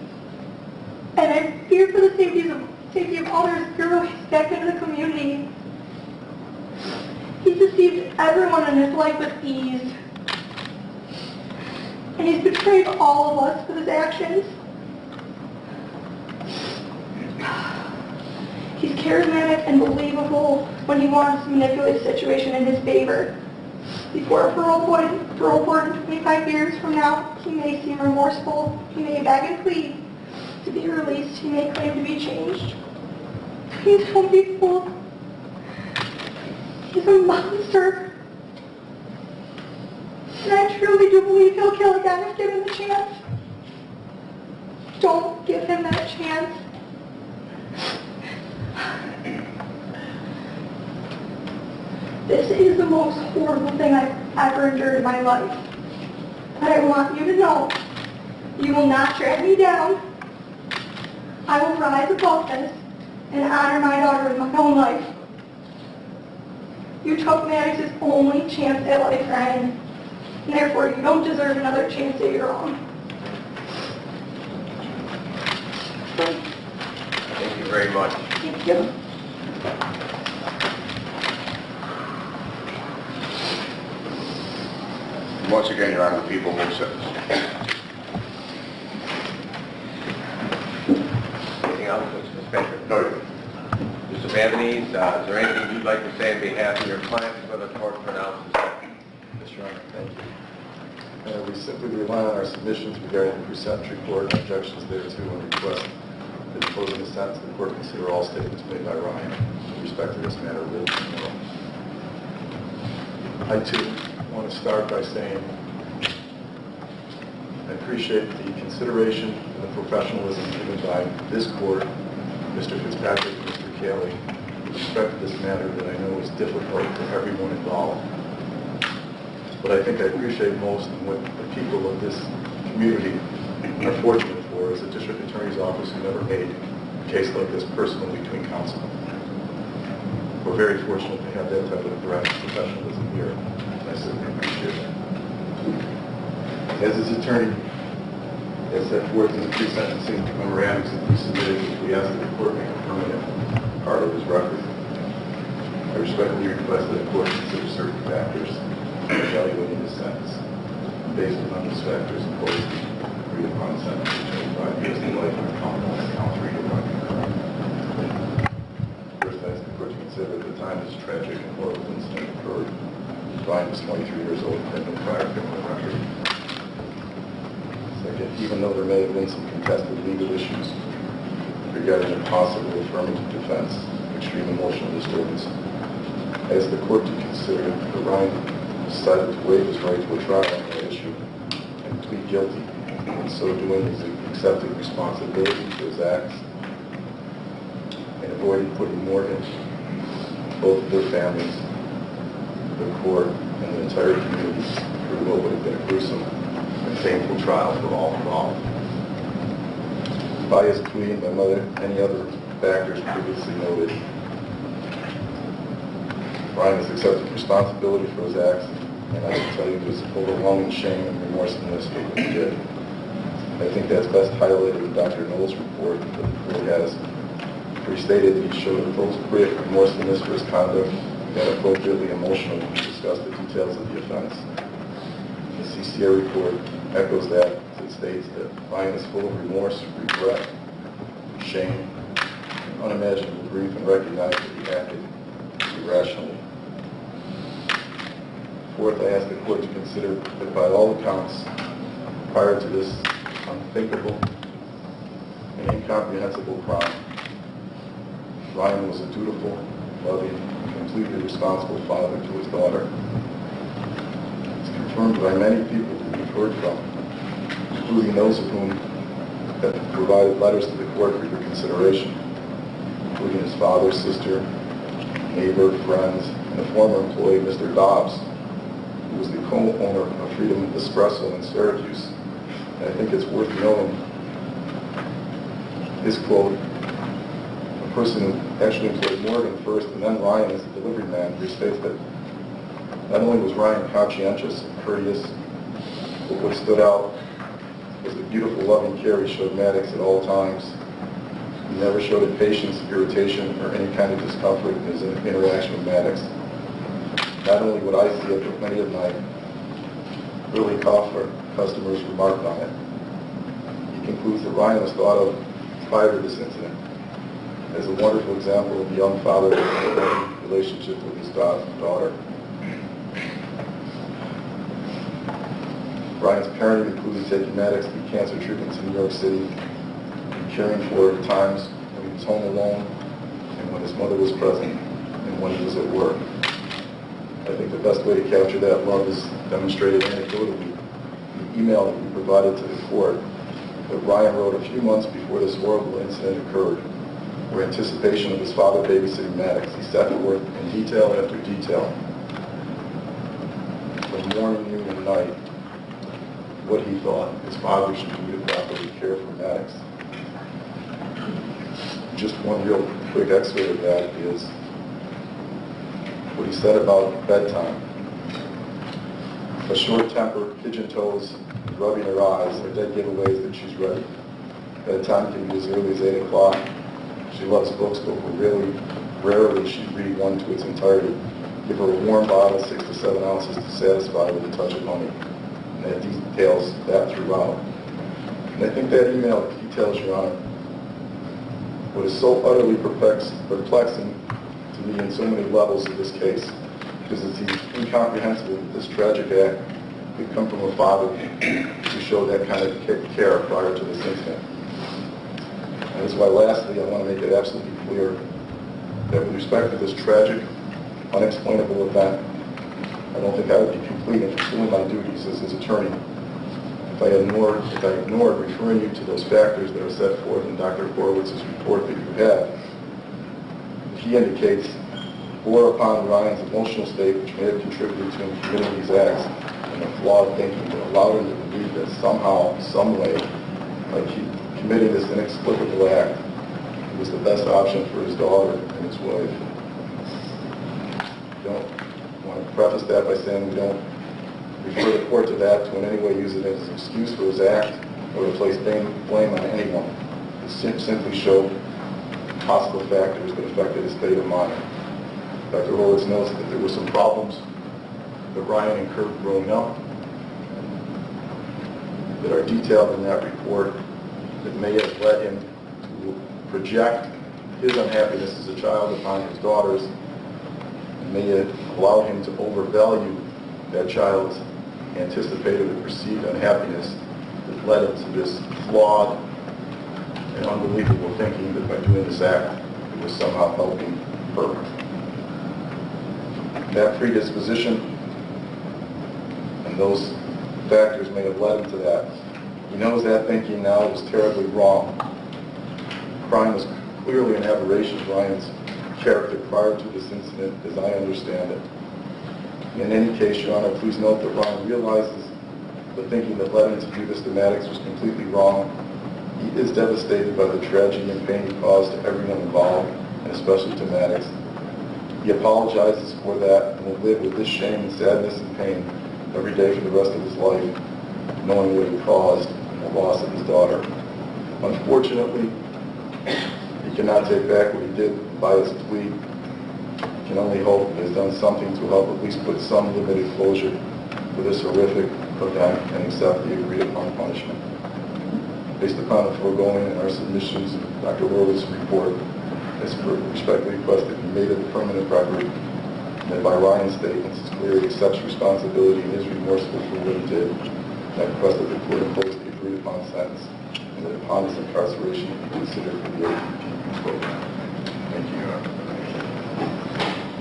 and I fear for the safety of others who he's back into the community. He deceived everyone in his life with ease. And he's betrayed all of us with his actions. He's charismatic and believable when he wants to manipulate the situation in his favor. Before a parole board in 25 years from now, he may seem remorseful. He may beg and plead to be released. He may claim to be changed. Please don't be fooled. He's a monster. And I truly do believe he'll kill again if given the chance. Don't give him that chance. This is the most horrible thing I've ever endured in my life. But I want you to know, you will not drag me down. I will rise above this and honor my daughter with my own life. You took Maddox's only chance at life, Ryan. And therefore, you don't deserve another chance at your own. Thank you very much. Thank you. Once again, Your Honor, the people will sentence. Anything else, Mr. Spencer? No, Mr. Mavanese, is there anything you'd like to say on behalf of your client before the court pronounces sentence? Yes, Your Honor, thank you. We simply rely on our submissions regarding the pre-sentence report and objections thereto and request that closing the sentence, the court consider all statements made by Ryan with respect to this matter will be tomorrow. I, too, want to start by saying I appreciate the consideration and the professionalism given by this court, Mr. Fitzpatrick and Mr. Kelly, with respect to this matter that I know is difficult for everyone involved. What I think I appreciate most and what the people of this community are fortunate for is the district attorney's office who never made a case like this personal between counsel. We're very fortunate to have that type of direct professionalism here. I certainly appreciate that. As his attorney has set forth in the pre-sentencing memorandums that we submitted, we asked that the court make a permanent part of his record. I respectfully request that the court consider certain factors evaluating the sentence. Based on those factors, imposed agreed upon sentence of 25 years to life on count 1 and count 3 to run concurrent. First, I ask the court to consider at the time this tragic and horrible incident occurred. Brian was 23 years old and had no prior criminal record. Second, even though there may have been some contested legal issues regarding a possible affirmative defense of extreme emotional disturbance, I ask the court to consider that Ryan decided to waive his right to a trial on that issue and plead guilty. In so doing, he's accepting responsibility for his acts. avoided putting Morgan, both of their families, the court, and the entire community through what would have been a gruesome and painful trial for all involved. By his plea and by many other factors previously noted, Ryan has accepted responsibility for his acts, and I can tell you there's overwhelming shame and remorse in this what he did. I think that's best highlighted in Dr. Knoll's report that the court has. He stated that he showed appropriate remorselessness for his conduct and appropriately emotional when he discussed the details of the offense. The CCA report echoes that as it states that Ryan is full of remorse, regret, shame, and unimaginable grief, and recognized that he acted irrationally. Fourth, I ask the court to consider that by all accounts, prior to this unthinkable and incomprehensible crime, Ryan was a dutiful, loving, completely responsible father to his daughter. It's confirmed by many people who we've heard from, including those of whom have provided letters to the court for your consideration, including his father, sister, neighbor, friends, and a former employee, Mr. Dobbs, who was the co-owner of Freedom Espresso in Syracuse. And I think it's worth knowing his quote, a person who actually employed Morgan first and then Ryan as the delivery man, who states that not only was Ryan conscientious and courteous, but what stood out was the beautiful loving care he showed Maddox at all times. He never showed impatience, irritation, or any kind of discomfort in his interaction with Maddox. Not only would I see it, but many of my early customers remarked on it. He concludes that Ryan was thought of prior to this incident as a wonderful example of a young father's relationship with his daughter. Ryan's parenting included taking Maddox to cancer treatment to New York City, caring for her at times when he was home alone and when his mother was present and when he was at work. I think the best way to capture that love is demonstrated anecdotally in the email that we provided to the court that Ryan wrote a few months before this horrible incident occurred, where in anticipation of his father babysitting Maddox, he set forth in detail after detail, from morning, noon, and night, what he thought his father should do to properly care for Maddox. Just one real quick excerpt of that is what he said about bedtime. A short temper, pigeon toes, rubbing her eyes are dead giveaways that she's ready. Bedtime can be as early as 8 o'clock. She loves books, but rarely she'd read one to its entirety. Give her a warm bottle, 6 to 7 ounces to satisfy with a touch of honey. And that details that throughout. And I think that email details, Your Honor, what is so utterly perplexing to me in so many levels of this case, because it's incomprehensible that this tragic act could come from a father who showed that kind of care prior to this incident. And that's why lastly, I want to make it absolutely clear that with respect to this tragic, unexplainable event, I don't think I would be complete in fulfilling my duties as his attorney if I ignored referring you to those factors that are set forth in Dr. Horowitz's report that you have. He indicates bore upon Ryan's emotional state, which may have contributed to him committing these acts, and the flawed thinking that allowed him to believe that somehow, some way, like he committing this inexplicable act, it was the best option for his daughter and his wife. I don't want to preface that by saying we don't refer the court to that to in any way use it as an excuse for his act or to place blame on anyone. It simply showed possible factors that affected his state of mind. Dr. Horowitz notes that there were some problems that Ryan incurred growing up that are detailed in that report that may have led him to project his unhappiness as a child upon his daughters, and may have allowed him to overvalue that child's anticipated or perceived unhappiness that led him to this flawed and unbelievable thinking that by doing this act, it was somehow helping her. That predisposition and those factors may have led him to that. He knows that thinking now was terribly wrong. Crime was clearly an aberration of Ryan's character prior to this incident, as I understand it. In any case, Your Honor, please note that Ryan realizes the thinking that led him to do this to Maddox was completely wrong. He is devastated by the tragedy and pain he caused to everyone involved, and especially to Maddox. He apologizes for that and will live with this shame and sadness and pain every day for the rest of his life, knowing what he caused in the loss of his daughter. Unfortunately, he cannot take back what he did by his plea. He can only hope he has done something to help at least put some limited closure to this horrific event and accept the agreed upon punishment. Based upon the foregoing and our submissions, Dr. Horowitz' report is respectfully requested to be made of the permanent record, and that by Ryan's statements it's clear he accepts responsibility and is remorseful for what he did. I request that the court impose the agreed upon sentence, and that upon his incarceration he be considered for the age program. Thank you, Your Honor.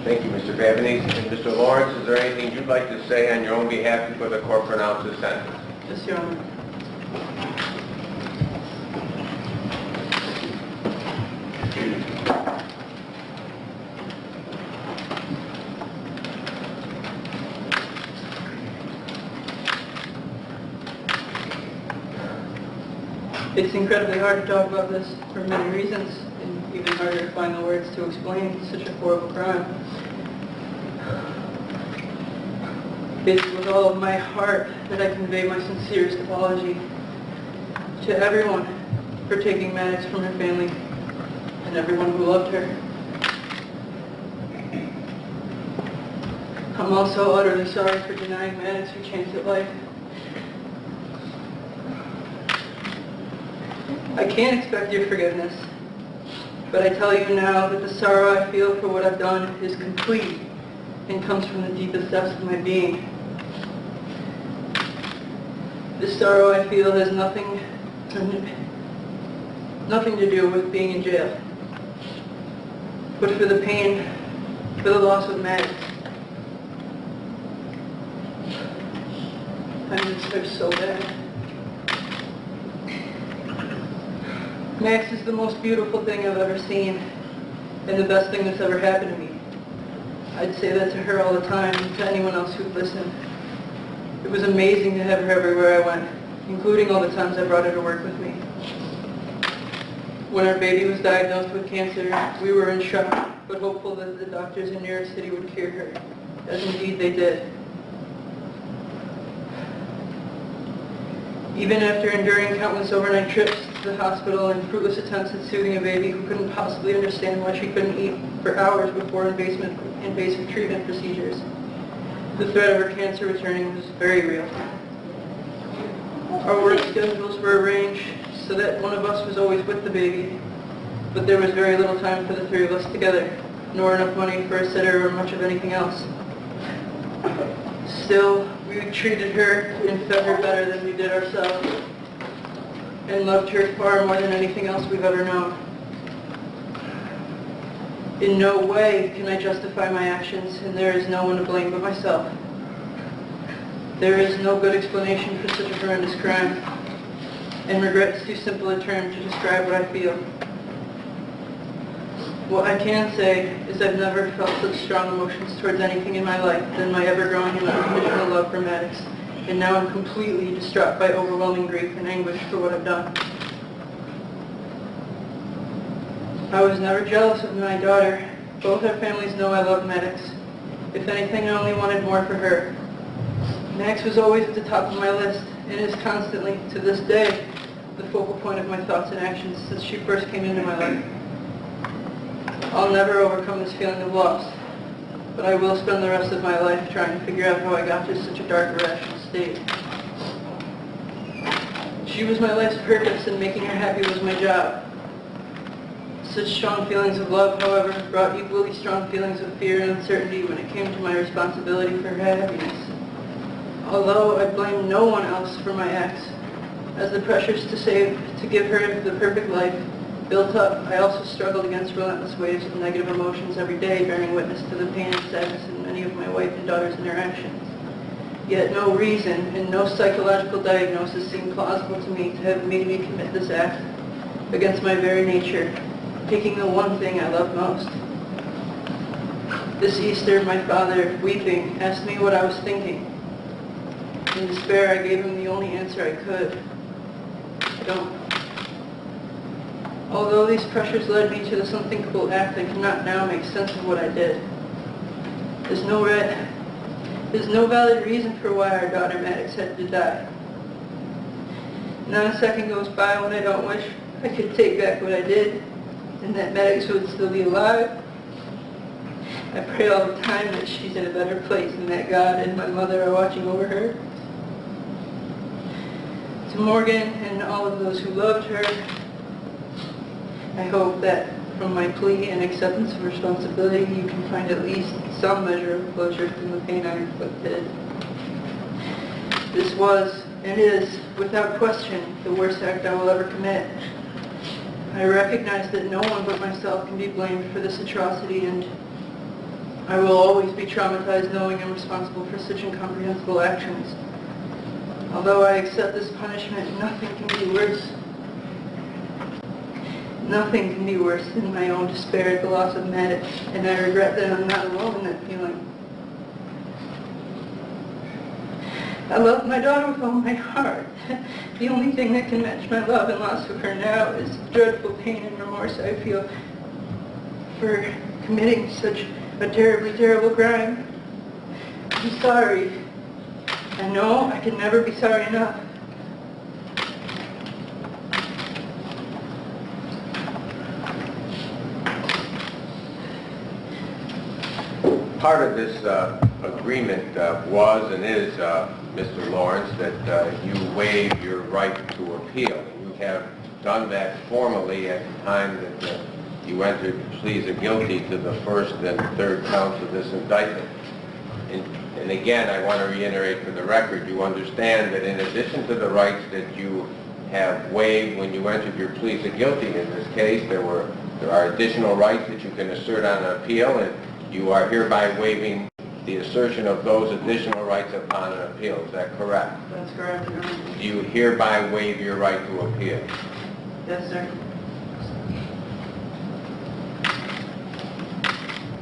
Thank you, Mr. Pavanese. And Mr. Lawrence, is there anything you'd like to say on your own behalf before the court pronounces sentence? Yes, Your Honor. It's incredibly hard to talk about this for many reasons, and even harder to find the words to explain such a horrible crime. It's with all of my heart that I convey my sincerest apology to everyone for taking Maddox from her family and everyone who loved her. I'm also utterly sorry for denying Maddox her chance at life. I can't expect your forgiveness, but I tell you now that the sorrow I feel for what I've done is complete and comes from the deepest depths of my being. This sorrow I feel has nothing to do with being in jail, but for the pain, for the loss of Maddox. I miss her so bad. Max is the most beautiful thing I've ever seen, and the best thing that's ever happened to me. I'd say that to her all the time, and to anyone else who'd listen. It was amazing to have her everywhere I went, including all the times I brought her to work with me. When our baby was diagnosed with cancer, we were in shock, but hopeful that the doctors in New York City would cure her, as indeed they did. Even after enduring countless overnight trips to the hospital and fruitless attempts at soothing a baby who couldn't possibly understand why she couldn't eat for hours before invasive treatment procedures, the threat of her cancer returning was very real. Our work schedules were arranged so that one of us was always with the baby, but there was very little time for the three of us together, nor enough money for a sitter or much of anything else. Still, we treated her and fed her better than we did ourselves, and loved her far more than anything else we've ever known. In no way can I justify my actions, and there is no one to blame but myself. There is no good explanation for such a horrendous crime, and regret is too simple a term to describe what I feel. What I can say is I've never felt such strong emotions towards anything in my life than my ever-growing and unconditional love for Maddox, and now I'm completely distraught by overwhelming grief and anguish for what I've done. I was never jealous of my daughter. Both our families know I love Maddox. If anything, I only wanted more for her. Max was always at the top of my list, and is constantly, to this day, the focal point of my thoughts and actions since she first came into my life. I'll never overcome this feeling of loss, but I will spend the rest of my life trying to figure out how I got to such a dark, irrational state. She was my life's purpose, and making her happy was my job. Such strong feelings of love, however, brought equally strong feelings of fear and uncertainty when it came to my responsibility for her happiness. Although I blame no one else for my acts, as the pressures to give her the perfect life built up, I also struggled against relentless waves of negative emotions every day, bearing witness to the pain and sadness in many of my wife and daughter's interactions. Yet no reason and no psychological diagnosis seemed plausible to me to have made me commit this act against my very nature, taking the one thing I love most. This Easter, my father, weeping, asked me what I was thinking. In despair, I gave him the only answer I could. Don't. Although these pressures led me to this unthinkable act, I cannot now make sense of what I did. There's no valid reason for why our daughter Maddox had to die. Not a second goes by when I don't wish I could take back what I did, and that Maddox would still be alive. I pray all the time that she's in a better place and that God and my mother are watching over her. To Morgan and all of those who loved her, I hope that from my plea and acceptance of responsibility, you can find at least some measure of closure from the pain I inflicted. This was and is, without question, the worst act I will ever commit. I recognize that no one but myself can be blamed for this atrocity, and I will always be traumatized knowing I'm responsible for such incomprehensible actions. Although I accept this punishment, nothing can be worse. Nothing can be worse than my own despair at the loss of Maddox, and I regret that I'm not alone in that feeling. I love my daughter with all my heart. The only thing that can match my love and loss of her now is the dreadful pain and remorse I feel for committing such a terribly terrible crime. I'm sorry. I know I can never be sorry enough. Part of this agreement was and is, Mr. Lawrence, that you waive your right to appeal. You have done that formally at the time that you entered pleas of guilty to the first and third counts of this indictment. And again, I want to reiterate for the record, you understand that in addition to the rights that you have waived when you entered your pleas of guilty in this case, there are additional rights that you can assert on appeal, and you are hereby waiving the assertion of those additional rights upon an appeal. Is that correct? That's correct, Your Honor. Do you hereby waive your right to appeal? Yes, sir.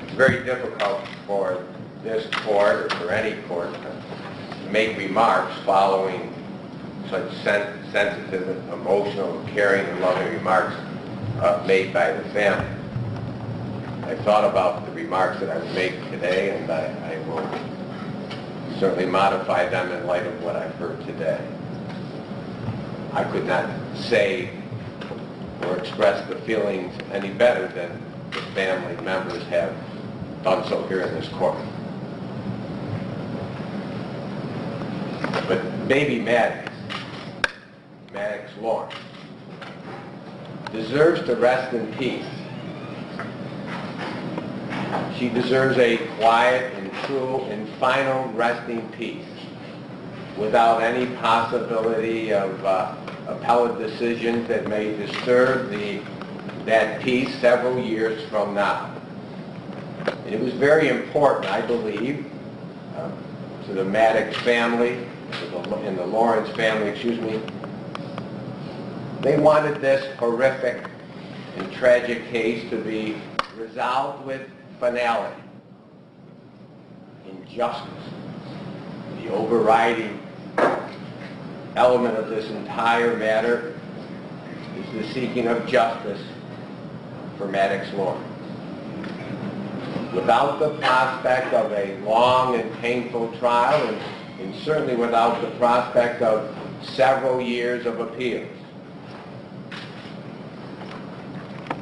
It's very difficult for this court or for any court to make remarks following such sensitive, emotional, caring, and loving remarks made by the family. I thought about the remarks that I would make today, and I will certainly modify them in light of what I've heard today. I could not say or express the feelings any better than the family members have done so here in this court. But baby Maddox Lawrence, deserves to rest in peace. She deserves a quiet and true and final resting peace without any possibility of appellate decisions that may disturb that peace several years from now. And it was very important, I believe, to the Maddox family, and the Lawrence family, they wanted this horrific and tragic case to be resolved with finality, injustice. The overriding element of this entire matter is the seeking of justice for Maddox Lawrence. Without the prospect of a long and painful trial, and certainly without the prospect of several years of appeals,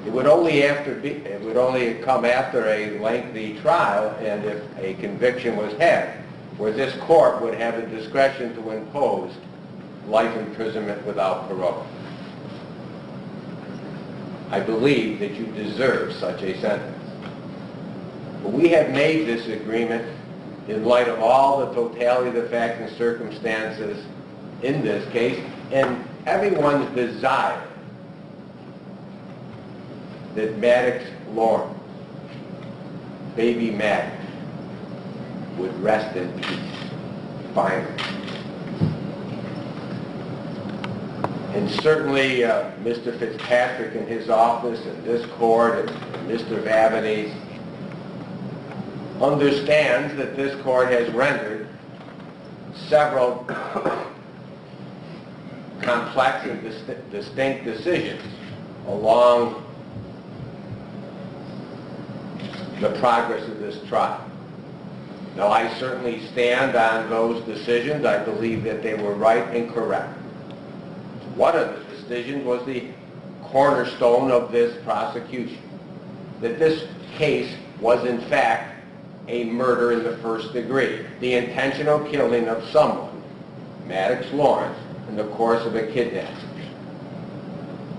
it would only come after a lengthy trial, and if a conviction was had, where this court would have the discretion to impose life imprisonment without parole. I believe that you deserve such a sentence. But we have made this agreement in light of all the totality of the facts and circumstances in this case, and everyone's desire that Maddox Lawrence, baby Maddox, would rest in peace, finally. And certainly, Mr. Fitzpatrick in his office and this court and Mr. Vavany understands that this court has rendered several complex and distinct decisions along the progress of this trial. Now, I certainly stand on those decisions. I believe that they were right and correct. One of the decisions was the cornerstone of this prosecution, that this case was in fact a murder in the first degree, the intentional killing of someone, Maddox Lawrence, in the course of a kidnapping.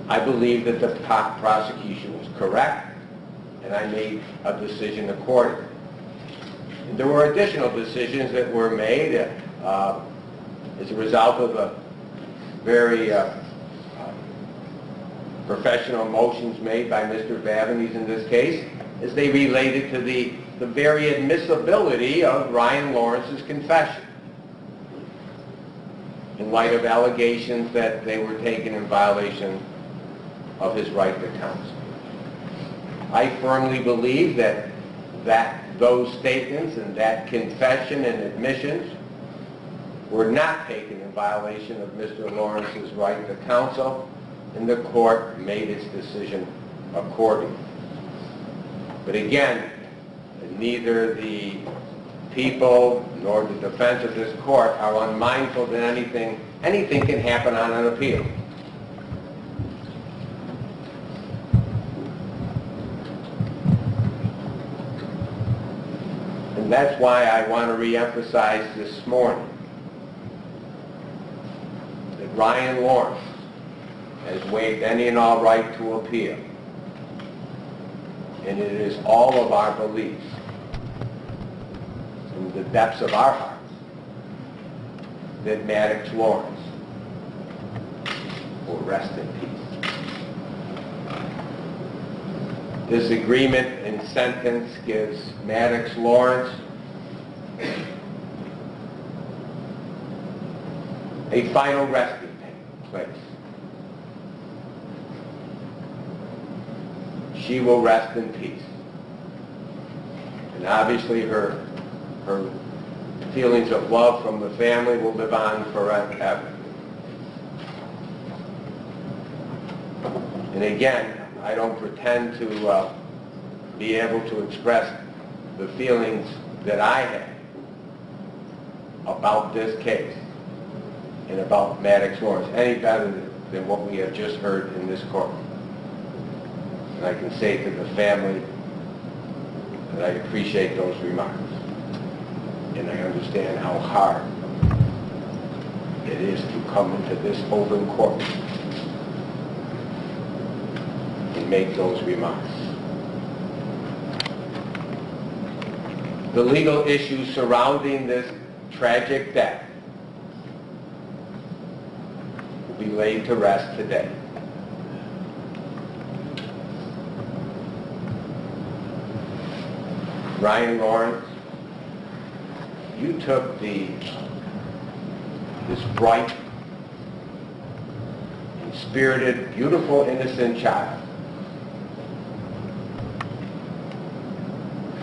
I believe that the prosecution was correct, and I made a decision accordingly. And there were additional decisions that were made as a result of a very professional motions made by Mr. Vavany in this case, as they related to the very admissibility of Ryan Lawrence's confession in light of allegations that they were taken in violation of his right to counsel. I firmly believe that those statements and that confession and admissions were not taken in violation of Mr. Lawrence's right to counsel, and the court made its decision accordingly. But again, neither the people nor the defense of this court are unmindful that anything can happen on an appeal. And that's why I want to reemphasize this morning that Ryan Lawrence has waived any and all right to appeal. And it is all of our beliefs, from the depths of our hearts, that Maddox Lawrence will rest in peace. This agreement and sentence gives Maddox Lawrence a final resting place. She will rest in peace. And obviously her feelings of love from the family will live on forever. And again, I don't pretend to be able to express the feelings that I have about this case and about Maddox Lawrence any better than what we have just heard in this court. And I can say to the family that I appreciate those remarks. And I understand how hard it is to come into this open court and make those remarks. The legal issues surrounding this tragic death will be laid to rest today. Ryan Lawrence, you took this bright, spirited, beautiful, innocent child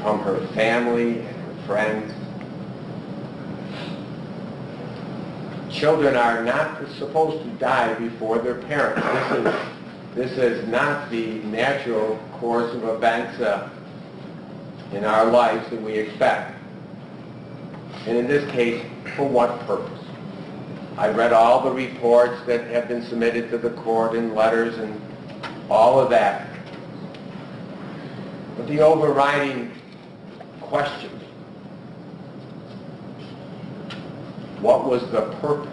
from her family and her friends. Children are not supposed to die before their parents. This is not the natural course of events in our lives that we expect. And in this case, for what purpose? I read all the reports that have been submitted to the court in letters and all of that. But the overriding question, what was the purpose?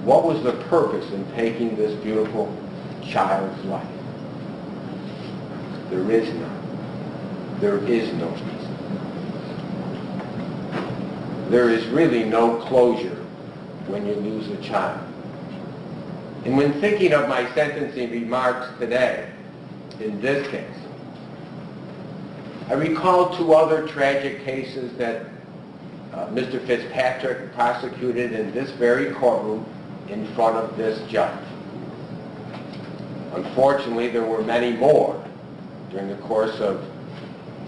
What was the purpose in taking this beautiful child's life? There is none. There is no reason. There is really no closure when you lose a child. And when thinking of my sentencing remarks today, in this case, I recall two other tragic cases that Mr. Fitzpatrick prosecuted in this very courtroom in front of this judge. Unfortunately, there were many more during the course of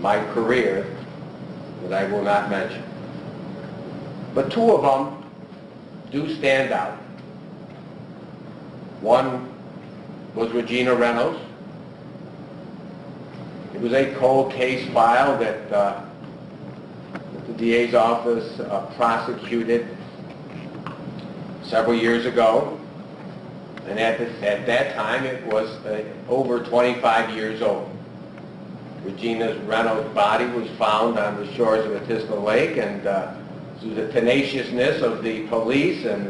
my career that I will not mention. But two of them do stand out. One was Regina Reynolds. It was a cold case file that the DA's office prosecuted several years ago. And at that time, it was over 25 years old. Regina Reynolds' body was found on the shores of Atisco Lake, and through the tenaciousness of the police and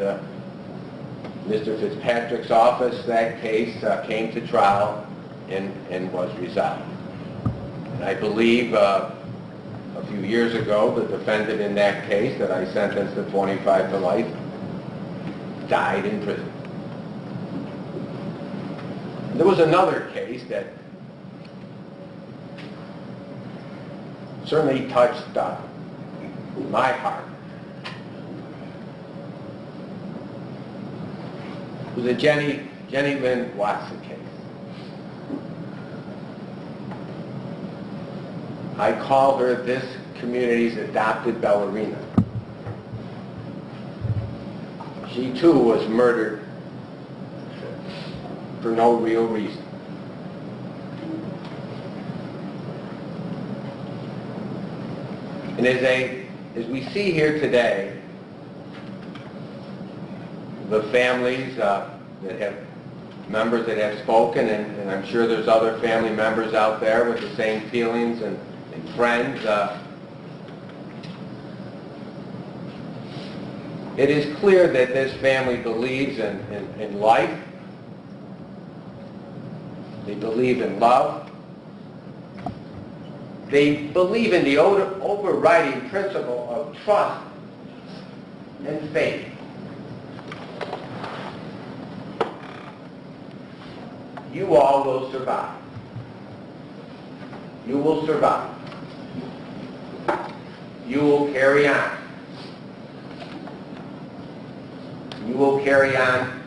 Mr. Fitzpatrick's office, that case came to trial and was resolved. And I believe a few years ago, the defendant in that case that I sentenced to 25 to life died in prison. There was another case that certainly touched my heart. It was the Jenny Lynn Watson case. I call her this community's adopted ballerina. She too was murdered for no real reason. And as we see here today, the families that have members that have spoken, and I'm sure there's other family members out there with the same feelings and friends, it is clear that this family believes in life. They believe in love. They believe in the overriding principle of trust and faith. You all will survive. You will survive. You will carry on. You will carry on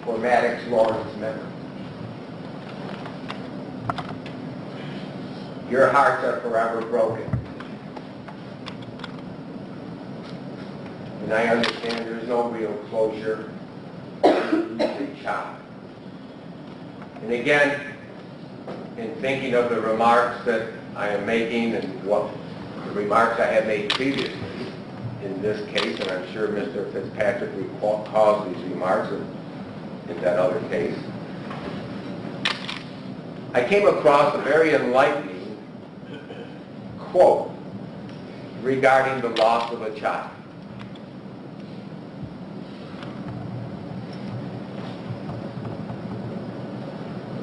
for Maddox Lawrence memory. Your hearts are forever broken. And I understand there's no real closure to a child. And again, in thinking of the remarks that I am making and what the remarks I have made previously in this case, and I'm sure Mr. Fitzpatrick recalls these remarks in that other case, I came across a very enlightening quote regarding the loss of a child.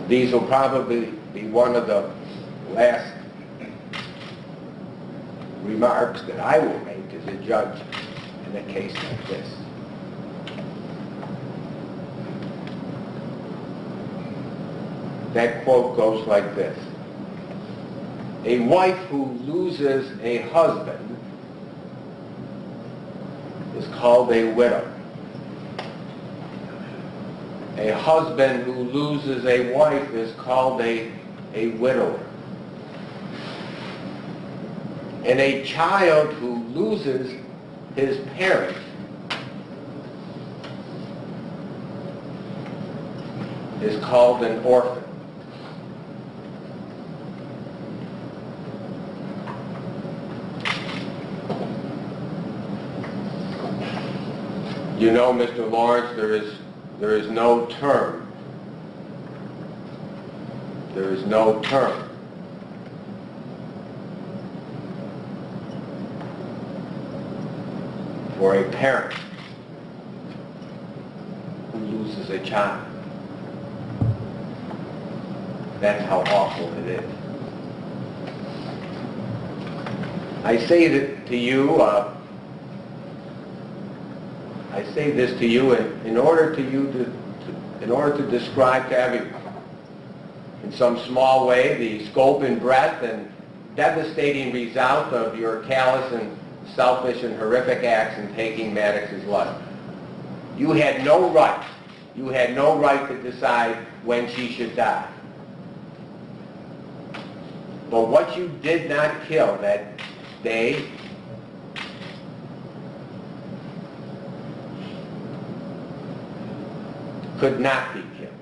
These will probably be one of the last remarks that I will make as a judge in a case like this. That quote goes like this: a wife who loses a husband is called a widow. A husband who loses a wife is called a widower. And a child who loses his parent is called an orphan. You know, Mr. Lawrence, there is no term. There is no term for a parent who loses a child. That's how awful it is. I say that to you, I say this to you in order to describe to everyone, in some small way, the scope and breadth and devastating result of your callous and selfish and horrific acts in taking Maddox's life. You had no right. You had no right to decide when she should die. But what you did not kill that day could not be killed.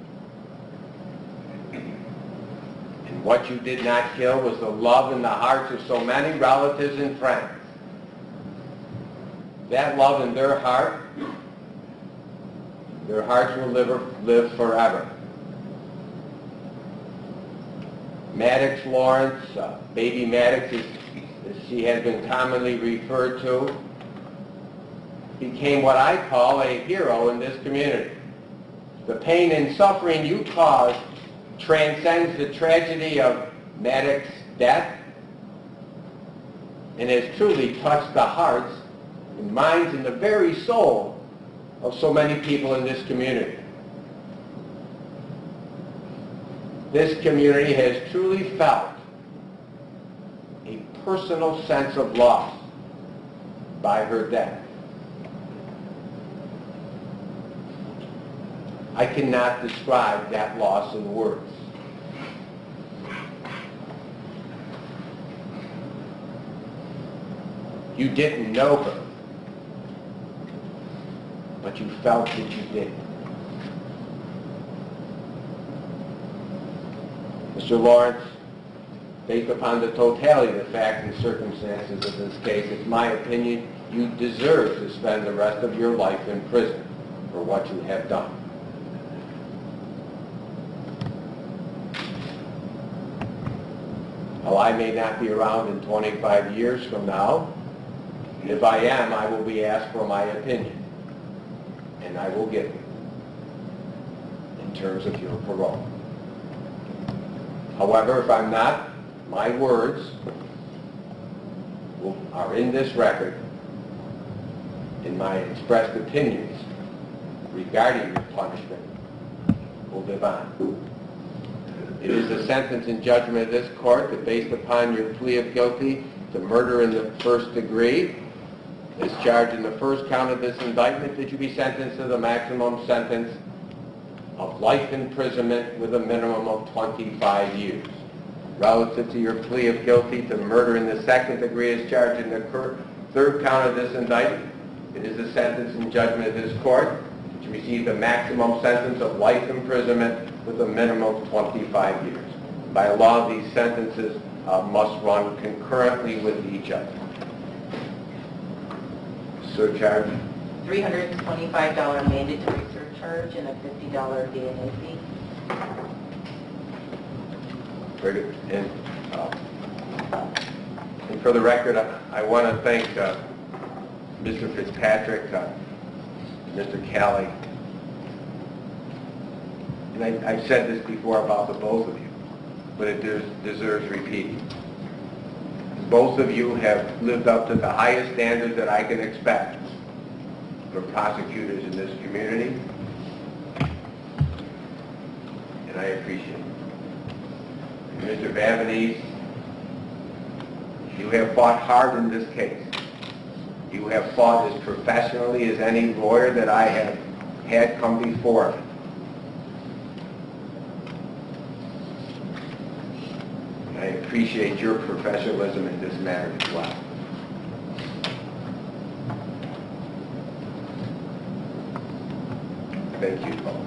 And what you did not kill was the love in the hearts of so many relatives and friends. That love in their hearts will live forever. Maddox Lawrence, baby Maddox, as she has been commonly referred to, became what I call a hero in this community. The pain and suffering you caused transcends the tragedy of Maddox's death and has truly touched the hearts and minds and the very soul of so many people in this community. This community has truly felt a personal sense of loss by her death. I cannot describe that loss in words. You didn't know her, but you felt that you did. Mr. Lawrence, based upon the totality of the facts and circumstances of this case, it's my opinion you deserve to spend the rest of your life in prison for what you have done. Well, I may not be around in 25 years from now. If I am, I will be asked for my opinion, and I will give it in terms of your parole. However, if I'm not, my words are in this record, and my expressed opinions regarding your punishment will live on. It is the sentence and judgment of this court that, based upon your plea of guilty to murder in the first degree, as charged in the first count of this indictment, that you be sentenced to the maximum sentence of life imprisonment with a minimum of 25 years. Relative to your plea of guilty to murder in the second degree as charged in the third count of this indictment, it is the sentence and judgment of this court that you receive the maximum sentence of life imprisonment with a minimum of 25 years. By law, these sentences must run concurrently with each other. Surcharge? $325 mandatory surcharge and a $50 DNA fee. Very good. And for the record, I want to thank Mr. Fitzpatrick, Mr. Calley, and I've said this before about the both of you, but it deserves repeating. Both of you have lived up to the highest standards that I can expect from prosecutors in this community, and I appreciate it. And Mr. Vavanese, you have fought hard in this case. You have fought as professionally as any lawyer that I have had come before me. I appreciate your professionalism in this matter as well. Thank you both.